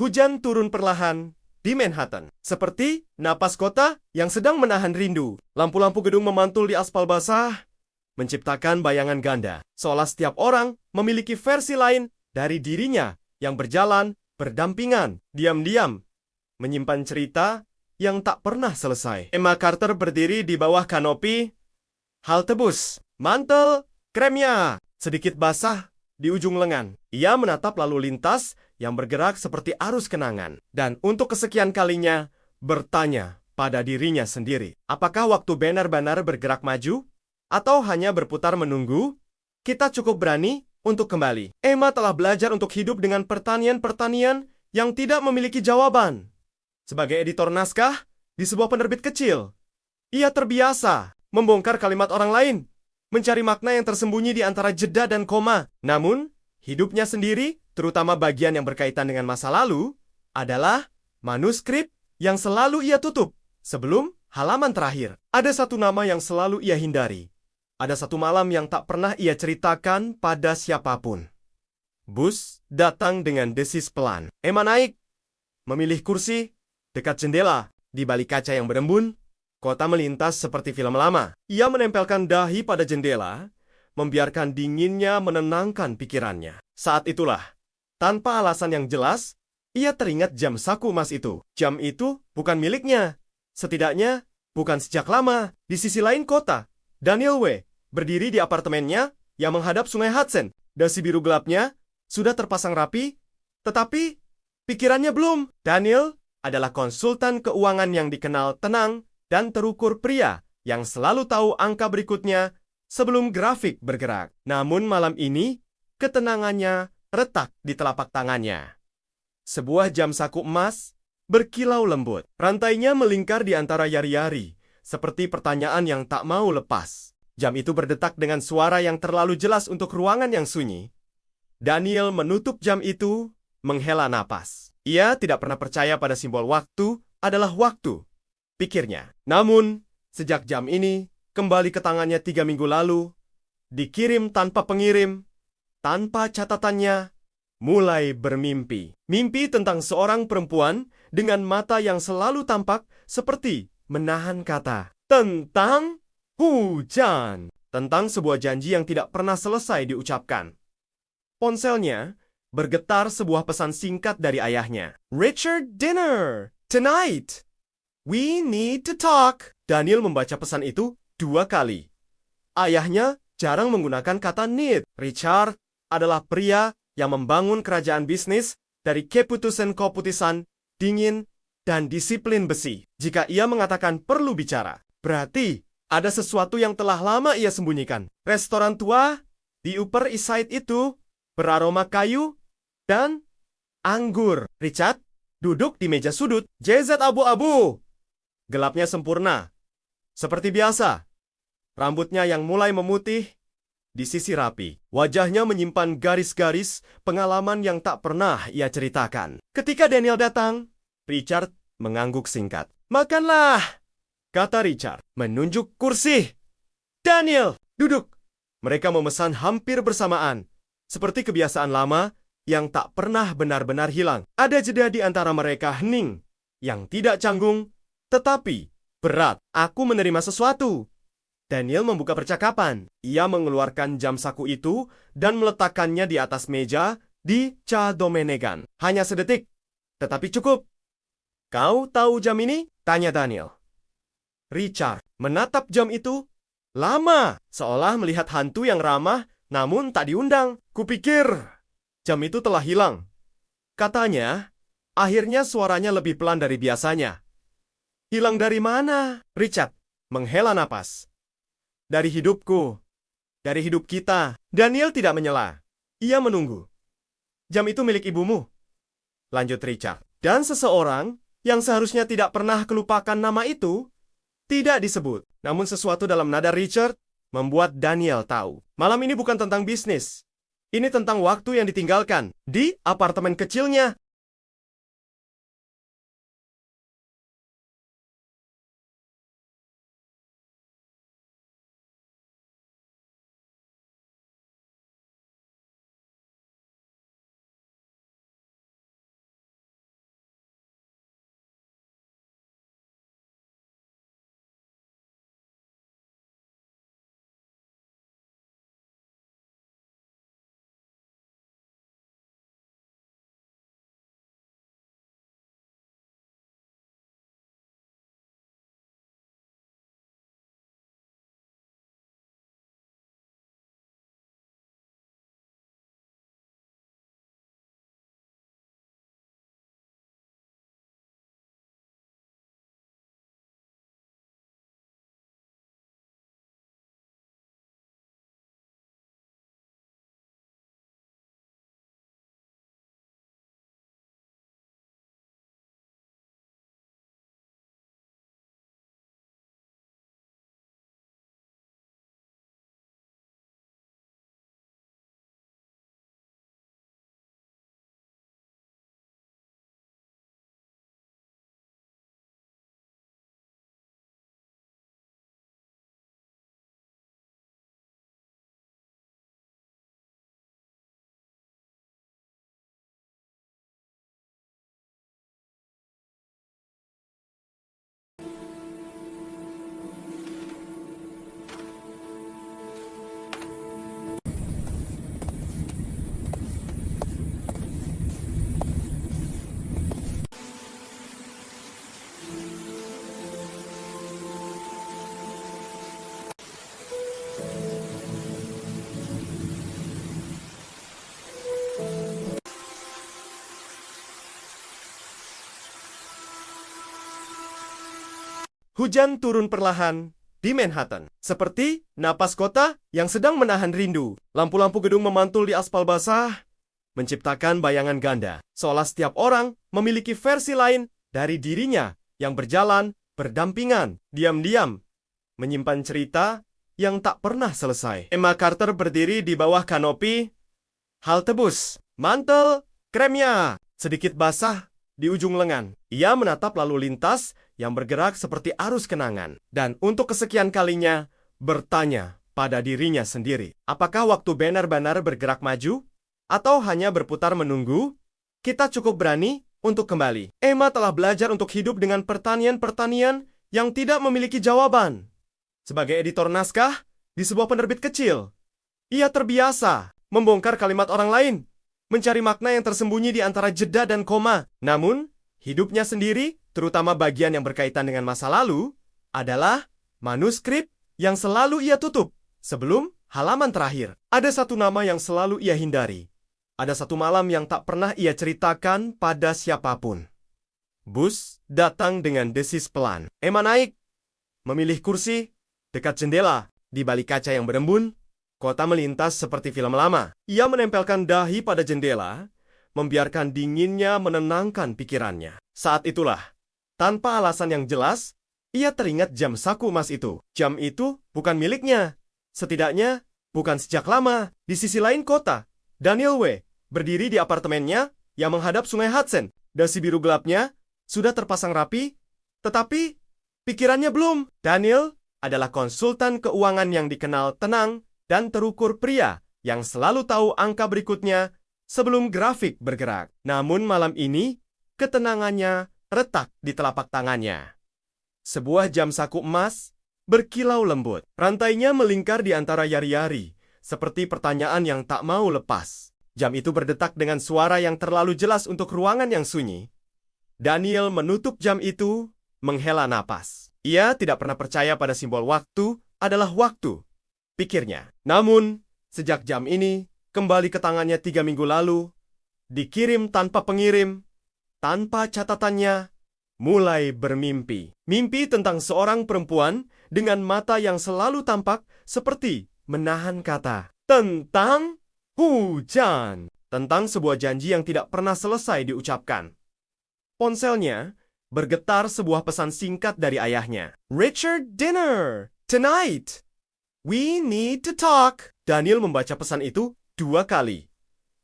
Hujan turun perlahan di Manhattan, seperti napas kota yang sedang menahan rindu. Lampu-lampu gedung memantul di aspal basah, menciptakan bayangan ganda, seolah setiap orang memiliki versi lain dari dirinya yang berjalan berdampingan, diam-diam, menyimpan cerita yang tak pernah selesai. Emma Carter berdiri di bawah kanopi, halte bus, mantel, kremnya sedikit basah di ujung lengan. Ia menatap lalu lintas yang bergerak seperti arus kenangan. Dan untuk kesekian kalinya, bertanya pada dirinya sendiri. Apakah waktu benar-benar bergerak maju? Atau hanya berputar menunggu? Kita cukup berani untuk kembali. Emma telah belajar untuk hidup dengan pertanian-pertanian yang tidak memiliki jawaban. Sebagai editor naskah di sebuah penerbit kecil, ia terbiasa membongkar kalimat orang lain, mencari makna yang tersembunyi di antara jeda dan koma. Namun, hidupnya sendiri, terutama bagian yang berkaitan dengan masa lalu, adalah manuskrip yang selalu ia tutup sebelum halaman terakhir. Ada satu nama yang selalu ia hindari. Ada satu malam yang tak pernah ia ceritakan pada siapapun. Bus datang dengan desis pelan. Emma naik, memilih kursi dekat jendela. Di balik kaca yang berembun, kota melintas seperti film lama. Ia menempelkan dahi pada jendela, membiarkan dinginnya menenangkan pikirannya. Saat itulah, tanpa alasan yang jelas, ia teringat jam saku emas itu. Jam itu bukan miliknya. Setidaknya, bukan sejak lama. Di sisi lain kota, Daniel W. berdiri di apartemennya yang menghadap sungai Hudson. Dasi biru gelapnya sudah terpasang rapi, tetapi pikirannya belum. Daniel adalah konsultan keuangan yang dikenal tenang dan terukur pria yang selalu tahu angka berikutnya sebelum grafik bergerak. Namun malam ini, ketenangannya retak di telapak tangannya. Sebuah jam saku emas berkilau lembut. Rantainya melingkar di antara yari-yari, seperti pertanyaan yang tak mau lepas. Jam itu berdetak dengan suara yang terlalu jelas untuk ruangan yang sunyi. Daniel menutup jam itu, menghela napas. Ia tidak pernah percaya pada simbol waktu adalah waktu, pikirnya. Namun, sejak jam ini kembali ke tangannya 3 minggu lalu, dikirim tanpa pengirim, tanpa catatannya, mulai bermimpi. Mimpi tentang seorang perempuan dengan mata yang selalu tampak seperti menahan kata. Tentang hujan. Tentang sebuah janji yang tidak pernah selesai diucapkan. Ponselnya bergetar sebuah pesan singkat dari ayahnya. Richard dinner tonight. We need to talk. Daniel membaca pesan itu 2 kali. Ayahnya jarang menggunakan kata need. Richard adalah pria yang membangun kerajaan bisnis dari keputusan-keputusan dingin dan disiplin besi. Jika ia mengatakan perlu bicara, berarti ada sesuatu yang telah lama ia sembunyikan. Restoran tua di Upper East Side itu beraroma kayu dan anggur. Richard duduk di meja sudut. JZ abu-abu. Gelapnya sempurna. Seperti biasa. Rambutnya yang mulai memutih di sisi rapi. Wajahnya menyimpan garis-garis pengalaman yang tak pernah ia ceritakan. Ketika Daniel datang, Richard mengangguk singkat. Makanlah, kata Richard, menunjuk kursi. Daniel, duduk. Mereka memesan hampir bersamaan, seperti kebiasaan lama yang tak pernah benar-benar hilang. Ada jeda di antara mereka hening, yang tidak canggung, tetapi berat. Aku menerima sesuatu. Daniel membuka percakapan. Ia mengeluarkan jam saku itu dan meletakkannya di atas meja di Ca Domenegan. Hanya sedetik, tetapi cukup. Kau tahu jam ini? Tanya Daniel. Richard menatap jam itu lama, seolah melihat hantu yang ramah namun tak diundang. Kupikir jam itu telah hilang. Katanya, akhirnya suaranya lebih pelan dari biasanya. Hilang dari mana? Richard menghela napas. Dari hidupku. Dari hidup kita. Daniel tidak menyela. Ia menunggu. Jam itu milik ibumu. Lanjut Richard. Dan seseorang yang seharusnya tidak pernah kelupakan nama itu, tidak disebut. Namun sesuatu dalam nada Richard membuat Daniel tahu. Malam ini bukan tentang bisnis. Ini tentang waktu yang ditinggalkan di apartemen kecilnya. Hujan turun perlahan di Manhattan, seperti napas kota yang sedang menahan rindu. Lampu-lampu gedung memantul di aspal basah, menciptakan bayangan ganda, seolah setiap orang memiliki versi lain dari dirinya yang berjalan berdampingan, diam-diam, menyimpan cerita yang tak pernah selesai. Emma Carter berdiri di bawah kanopi, halte bus, mantel, kremnya sedikit basah di ujung lengan. Ia menatap lalu lintas yang bergerak seperti arus kenangan. Dan untuk kesekian kalinya, bertanya pada dirinya sendiri. Apakah waktu benar-benar bergerak maju? Atau hanya berputar menunggu? Kita cukup berani untuk kembali. Emma telah belajar untuk hidup dengan pertanian-pertanian yang tidak memiliki jawaban. Sebagai editor naskah di sebuah penerbit kecil, ia terbiasa membongkar kalimat orang lain, mencari makna yang tersembunyi di antara jeda dan koma. Namun, hidupnya sendiri, terutama bagian yang berkaitan dengan masa lalu, adalah manuskrip yang selalu ia tutup sebelum halaman terakhir. Ada satu nama yang selalu ia hindari. Ada satu malam yang tak pernah ia ceritakan pada siapapun. Bus datang dengan desis pelan. Emma naik, memilih kursi dekat jendela. Di balik kaca yang berembun, kota melintas seperti film lama. Ia menempelkan dahi pada jendela, membiarkan dinginnya menenangkan pikirannya. Saat itulah, tanpa alasan yang jelas, ia teringat jam saku emas itu. Jam itu bukan miliknya. Setidaknya, bukan sejak lama. Di sisi lain kota, Daniel W. berdiri di apartemennya yang menghadap sungai Hudson. Dasi biru gelapnya sudah terpasang rapi, tetapi pikirannya belum. Daniel adalah konsultan keuangan yang dikenal tenang dan terukur pria yang selalu tahu angka berikutnya sebelum grafik bergerak. Namun malam ini, ketenangannya retak di telapak tangannya. Sebuah jam saku emas berkilau lembut. Rantainya melingkar di antara yari-yari, seperti pertanyaan yang tak mau lepas. Jam itu berdetak dengan suara yang terlalu jelas untuk ruangan yang sunyi. Daniel menutup jam itu, menghela napas. Ia tidak pernah percaya pada simbol waktu adalah waktu, pikirnya. Namun, sejak jam ini kembali ke tangannya 3 minggu lalu, dikirim tanpa pengirim, tanpa catatannya, mulai bermimpi. Mimpi tentang seorang perempuan dengan mata yang selalu tampak seperti menahan kata. Tentang hujan. Tentang sebuah janji yang tidak pernah selesai diucapkan. Ponselnya bergetar sebuah pesan singkat dari ayahnya. Richard, dinner tonight. We need to talk. Daniel membaca pesan itu 2 kali.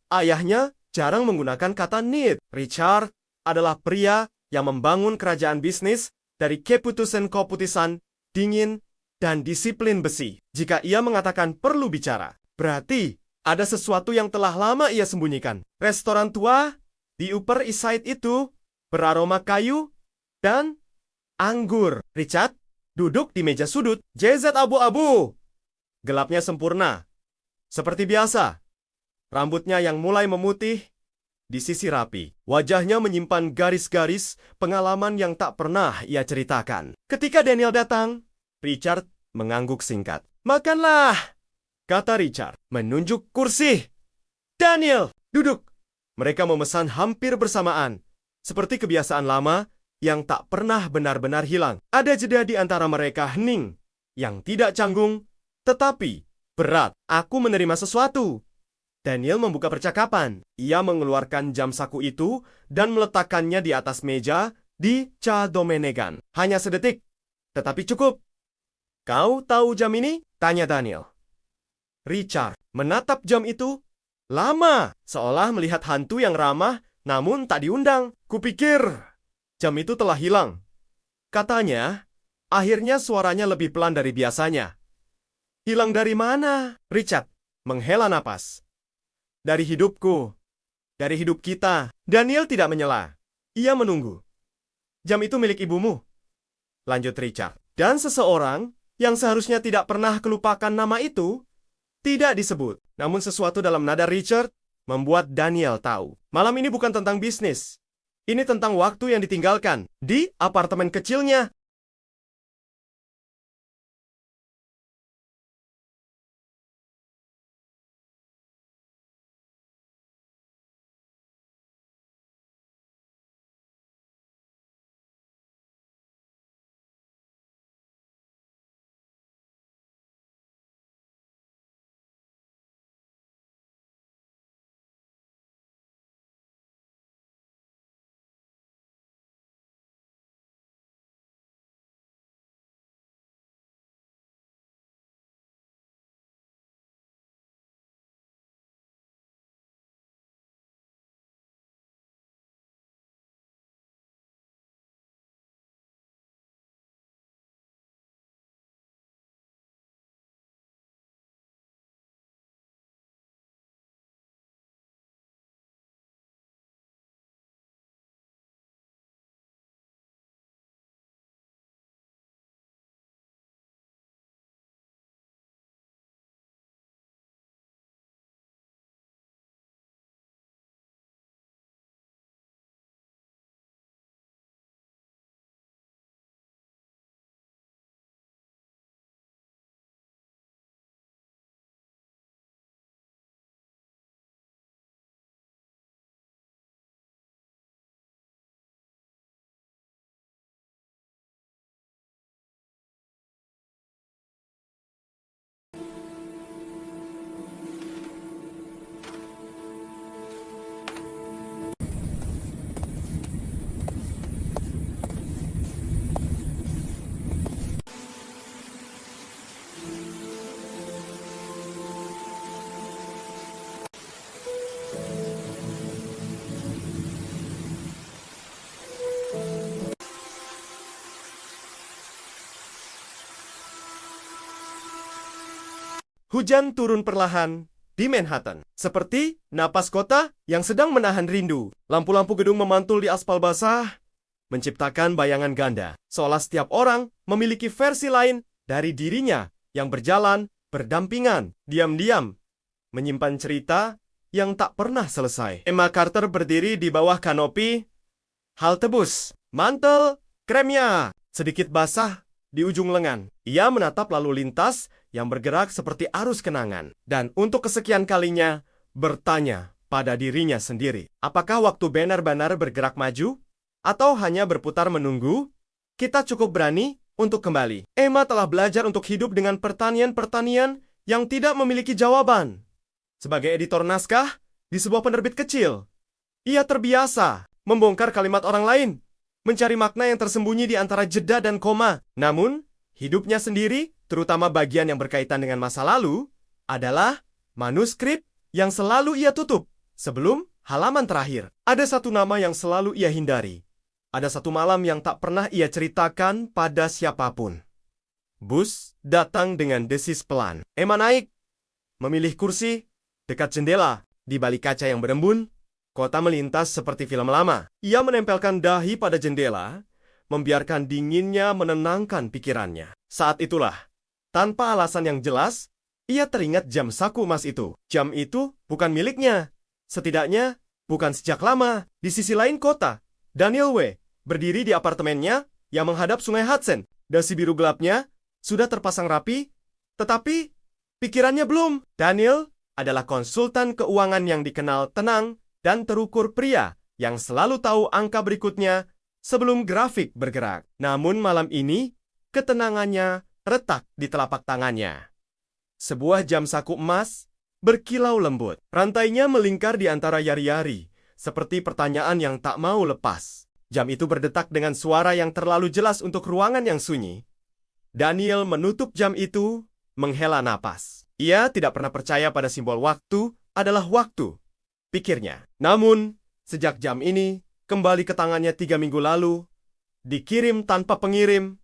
Ayahnya jarang menggunakan kata need. Richard adalah pria yang membangun kerajaan bisnis dari keputusan-keputusan dingin dan disiplin besi. Jika ia mengatakan perlu bicara, berarti ada sesuatu yang telah lama ia sembunyikan. Restoran tua di Upper East Side itu beraroma kayu dan anggur. Richard duduk di meja sudut. JZ abu-abu. Gelapnya sempurna. Seperti biasa. Rambutnya yang mulai memutih di sisi rapi. Wajahnya menyimpan garis-garis pengalaman yang tak pernah ia ceritakan. Ketika Daniel datang, Richard mengangguk singkat. Makanlah, kata Richard, menunjuk kursi. Daniel, duduk. Mereka memesan hampir bersamaan, seperti kebiasaan lama yang tak pernah benar-benar hilang. Ada jeda di antara mereka hening, yang tidak canggung, tetapi berat. Aku menerima sesuatu. Daniel membuka percakapan. Ia mengeluarkan jam saku itu dan meletakkannya di atas meja di Ca Domenegan. Hanya sedetik, tetapi cukup. Kau tahu jam ini? Tanya Daniel. Richard menatap jam itu lama, seolah melihat hantu yang ramah namun tak diundang. Kupikir jam itu telah hilang. Katanya, akhirnya suaranya lebih pelan dari biasanya. Hilang dari mana? Richard menghela napas. Dari hidupku. Dari hidup kita. Daniel tidak menyela. Ia menunggu. Jam itu milik ibumu. Lanjut Richard. Dan seseorang yang seharusnya tidak pernah kelupakan nama itu, tidak disebut. Namun sesuatu dalam nada Richard membuat Daniel tahu. Malam ini bukan tentang bisnis. Ini tentang waktu yang ditinggalkan di apartemen kecilnya. Hujan turun perlahan di Manhattan, seperti napas kota yang sedang menahan rindu. Lampu-lampu gedung memantul di aspal basah, menciptakan bayangan ganda, seolah setiap orang memiliki versi lain dari dirinya yang berjalan berdampingan, diam-diam, menyimpan cerita yang tak pernah selesai. Emma Carter berdiri di bawah kanopi, halte bus, mantel, kremnya, sedikit basah di ujung lengan. Ia menatap lalu lintas yang bergerak seperti arus kenangan. Dan untuk kesekian kalinya, bertanya pada dirinya sendiri. Apakah waktu benar-benar bergerak maju? Atau hanya berputar menunggu? Kita cukup berani untuk kembali. Emma telah belajar untuk hidup dengan pertanian-pertanian yang tidak memiliki jawaban. Sebagai editor naskah di sebuah penerbit kecil, ia terbiasa membongkar kalimat orang lain, mencari makna yang tersembunyi di antara jeda dan koma. Namun, hidupnya sendiri, terutama bagian yang berkaitan dengan masa lalu, adalah manuskrip yang selalu ia tutup sebelum halaman terakhir. Ada satu nama yang selalu ia hindari. Ada satu malam yang tak pernah ia ceritakan pada siapapun. Bus datang dengan desis pelan. Emma naik, memilih kursi dekat jendela. Di balik kaca yang berembun, kota melintas seperti film lama. Ia menempelkan dahi pada jendela, membiarkan dinginnya menenangkan pikirannya. Saat itulah, tanpa alasan yang jelas, ia teringat jam saku emas itu. Jam itu bukan miliknya. Setidaknya, bukan sejak lama. Di sisi lain kota, Daniel W. berdiri di apartemennya yang menghadap sungai Hudson. Dasi biru gelapnya sudah terpasang rapi, tetapi pikirannya belum. Daniel adalah konsultan keuangan yang dikenal tenang dan terukur pria yang selalu tahu angka berikutnya sebelum grafik bergerak. Namun malam ini, ketenangannya retak di telapak tangannya. Sebuah jam saku emas berkilau lembut. Rantainya melingkar di antara yari-yari, seperti pertanyaan yang tak mau lepas. Jam itu berdetak dengan suara yang terlalu jelas untuk ruangan yang sunyi. Daniel menutup jam itu, menghela napas. Ia tidak pernah percaya pada simbol waktu adalah waktu, pikirnya. Namun, sejak jam ini kembali ke tangannya 3 minggu lalu, dikirim tanpa pengirim,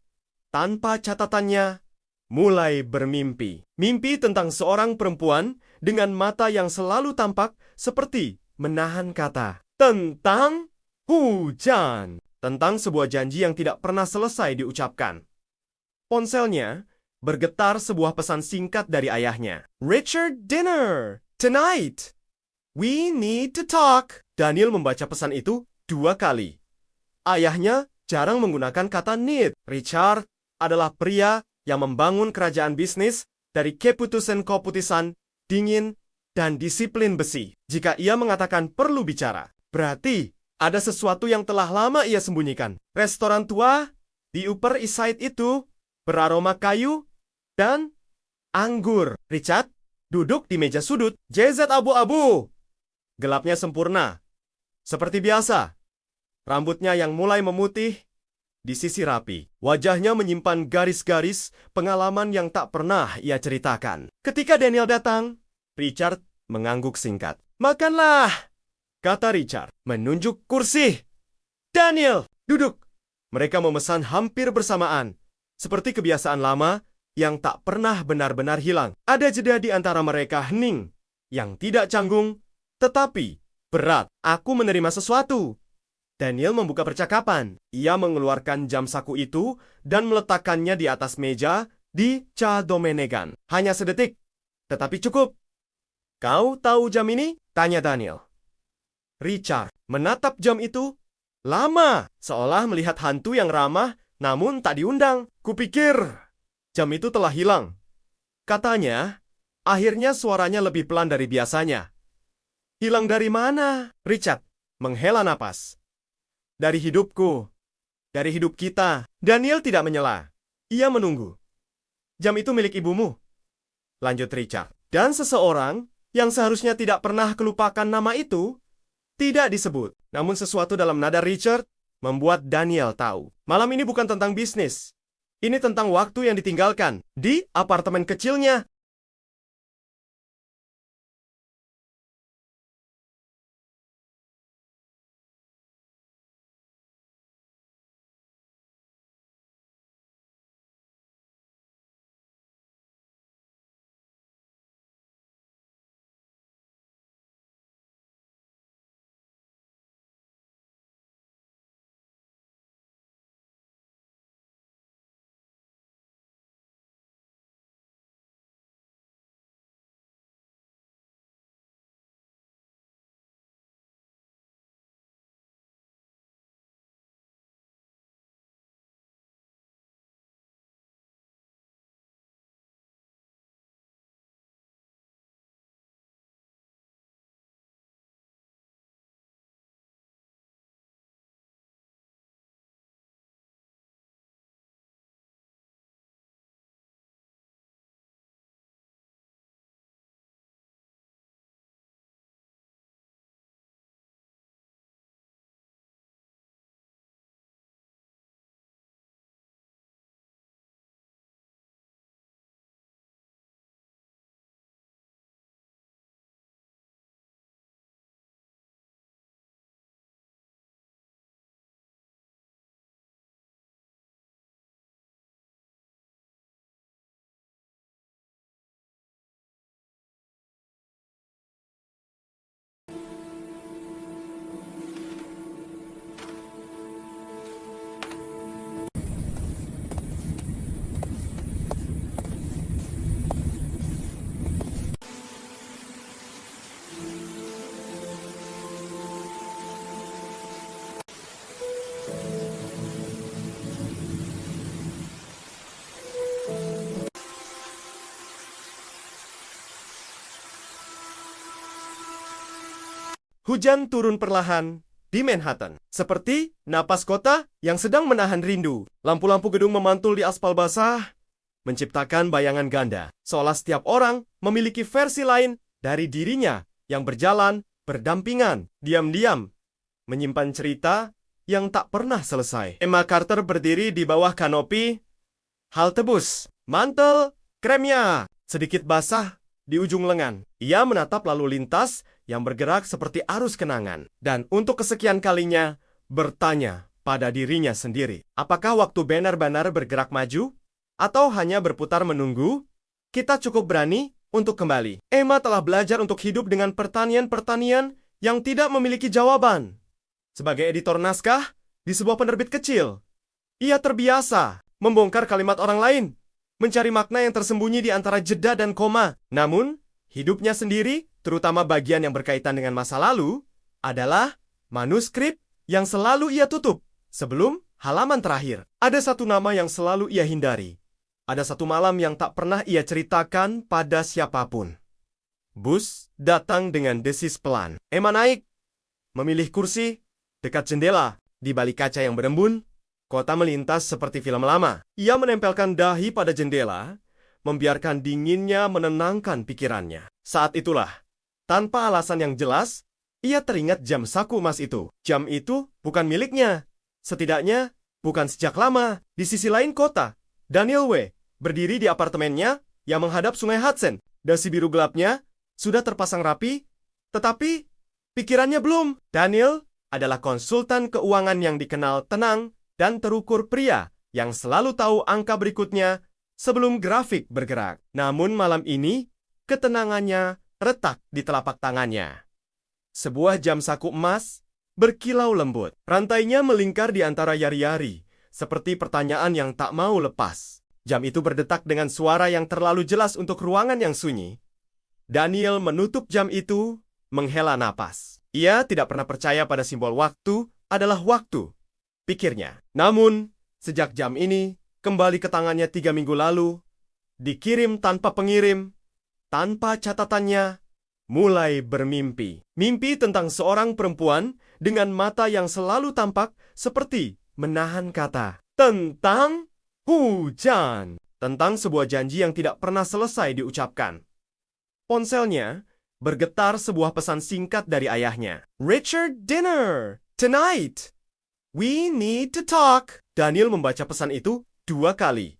tanpa catatannya, mulai bermimpi. Mimpi tentang seorang perempuan dengan mata yang selalu tampak seperti menahan kata. Tentang hujan. Tentang sebuah janji yang tidak pernah selesai diucapkan. Ponselnya bergetar sebuah pesan singkat dari ayahnya. Richard dinner tonight. We need to talk. Daniel membaca pesan itu 2 kali. Ayahnya jarang menggunakan kata need. Richard adalah pria yang membangun kerajaan bisnis dari keputusan-keputusan dingin dan disiplin besi. Jika ia mengatakan perlu bicara, berarti ada sesuatu yang telah lama ia sembunyikan. Restoran tua di Upper East Side itu beraroma kayu dan anggur. Richard duduk di meja sudut, JZ abu-abu. Gelapnya sempurna. Seperti biasa. Rambutnya yang mulai memutih di sisi rapi. Wajahnya menyimpan garis-garis pengalaman yang tak pernah ia ceritakan. Ketika Daniel datang, Richard mengangguk singkat. Makanlah, kata Richard, menunjuk kursi. Daniel, duduk. Mereka memesan hampir bersamaan, seperti kebiasaan lama yang tak pernah benar-benar hilang. Ada jeda di antara mereka hening, yang tidak canggung, tetapi berat. Aku menerima sesuatu. Daniel membuka percakapan. Ia mengeluarkan jam saku itu dan meletakkannya di atas meja di Ca Domenegan. Hanya sedetik, tetapi cukup. Kau tahu jam ini? Tanya Daniel. Richard menatap jam itu lama, seolah melihat hantu yang ramah namun tak diundang. Kupikir jam itu telah hilang. Katanya, akhirnya suaranya lebih pelan dari biasanya. Hilang dari mana? Richard menghela napas. Dari hidupku. Dari hidup kita. Daniel tidak menyela. Ia menunggu. Jam itu milik ibumu. Lanjut Richard. Dan seseorang yang seharusnya tidak pernah kelupakan nama itu tidak disebut. Namun sesuatu dalam nada Richard membuat Daniel tahu. Malam ini bukan tentang bisnis. Ini tentang waktu yang ditinggalkan di apartemen kecilnya. Hujan turun perlahan di Manhattan. Seperti napas kota yang sedang menahan rindu. Lampu-lampu gedung memantul di aspal basah, menciptakan bayangan ganda. Seolah setiap orang memiliki versi lain dari dirinya yang berjalan berdampingan, diam-diam, menyimpan cerita yang tak pernah selesai. Emma Carter berdiri di bawah kanopi halte bus. Mantel kremnya sedikit basah di ujung lengan. Ia menatap lalu lintas yang bergerak seperti arus kenangan. Dan untuk kesekian kalinya, bertanya pada dirinya sendiri. Apakah waktu benar-benar bergerak maju? Atau hanya berputar menunggu? Kita cukup berani untuk kembali. Emma telah belajar untuk hidup dengan pertanian-pertanian yang tidak memiliki jawaban. Sebagai editor naskah di sebuah penerbit kecil, ia terbiasa membongkar kalimat orang lain, mencari makna yang tersembunyi di antara jeda dan koma. Namun, hidupnya sendiri, terutama bagian yang berkaitan dengan masa lalu, adalah manuskrip yang selalu ia tutup sebelum halaman terakhir. Ada satu nama yang selalu ia hindari. Ada satu malam yang tak pernah ia ceritakan pada siapapun. Bus datang dengan desis pelan. Emma naik, memilih kursi dekat jendela. Di balik kaca yang berembun, kota melintas seperti film lama. Ia menempelkan dahi pada jendela, membiarkan dinginnya menenangkan pikirannya. Saat itulah, tanpa alasan yang jelas, ia teringat jam saku emas itu. Jam itu bukan miliknya. Setidaknya, bukan sejak lama. Di sisi lain kota, Daniel W. berdiri di apartemennya yang menghadap sungai Hudson. Dasi biru gelapnya sudah terpasang rapi, tetapi pikirannya belum. Daniel adalah konsultan keuangan yang dikenal tenang dan terukur pria yang selalu tahu angka berikutnya sebelum grafik bergerak. Namun malam ini, ketenangannya retak di telapak tangannya. Sebuah jam saku emas berkilau lembut. Rantainya melingkar di antara yari-yari, seperti pertanyaan yang tak mau lepas. Jam itu berdetak dengan suara yang terlalu jelas untuk ruangan yang sunyi. Daniel menutup jam itu, menghela napas. Ia tidak pernah percaya pada simbol waktu adalah waktu, pikirnya. Namun, sejak jam ini kembali ke tangannya 3 minggu lalu, dikirim tanpa pengirim, tanpa catatannya, mulai bermimpi. Mimpi tentang seorang perempuan dengan mata yang selalu tampak seperti menahan kata. Tentang hujan. Tentang sebuah janji yang tidak pernah selesai diucapkan. Ponselnya bergetar sebuah pesan singkat dari ayahnya. Richard dinner tonight. We need to talk. Daniel membaca pesan itu 2 kali.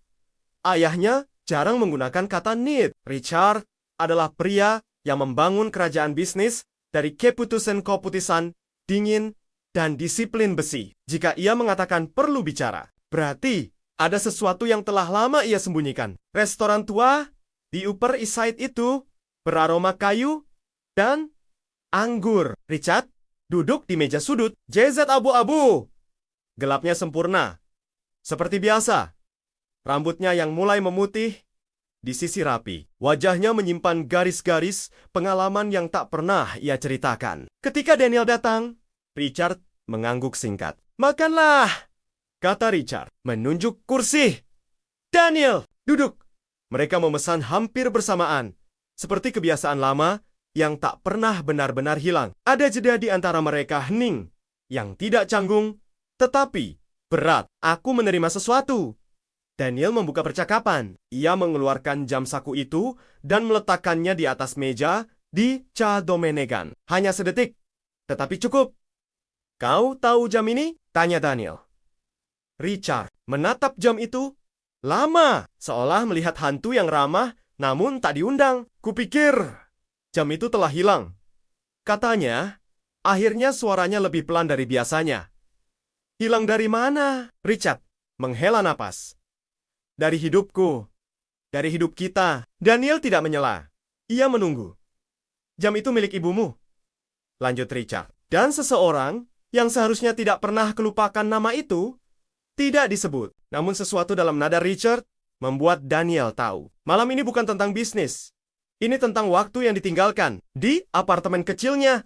Ayahnya jarang menggunakan kata need. Richard adalah pria yang membangun kerajaan bisnis dari keputusan-keputusan dingin dan disiplin besi. Jika ia mengatakan perlu bicara, berarti ada sesuatu yang telah lama ia sembunyikan. Restoran tua di Upper East Side itu beraroma kayu dan anggur. Richard duduk di meja sudut. JZ abu-abu. Gelapnya sempurna. Seperti biasa. Rambutnya yang mulai memutih di sisi rapi. Wajahnya menyimpan garis-garis pengalaman yang tak pernah ia ceritakan. Ketika Daniel datang, Richard mengangguk singkat. Makanlah, kata Richard, menunjuk kursi. Daniel, duduk. Mereka memesan hampir bersamaan. Seperti kebiasaan lama yang tak pernah benar-benar hilang. Ada jeda di antara mereka hening, yang tidak canggung, tetapi berat. Aku menerima sesuatu. Daniel membuka percakapan. Ia mengeluarkan jam saku itu dan meletakkannya di atas meja di Ca Domenegan. Hanya sedetik, tetapi cukup. Kau tahu jam ini? Tanya Daniel. Richard menatap jam itu lama, seolah melihat hantu yang ramah namun tak diundang. Kupikir jam itu telah hilang. Katanya, akhirnya suaranya lebih pelan dari biasanya. Hilang dari mana? Richard menghela napas. Dari hidupku. Dari hidup kita. Daniel tidak menyela. Ia menunggu. Jam itu milik ibumu. Lanjut Richard. Dan seseorang yang seharusnya tidak pernah kelupakan nama itu, tidak disebut. Namun sesuatu dalam nada Richard membuat Daniel tahu. Malam ini bukan tentang bisnis. Ini tentang waktu yang ditinggalkan di apartemen kecilnya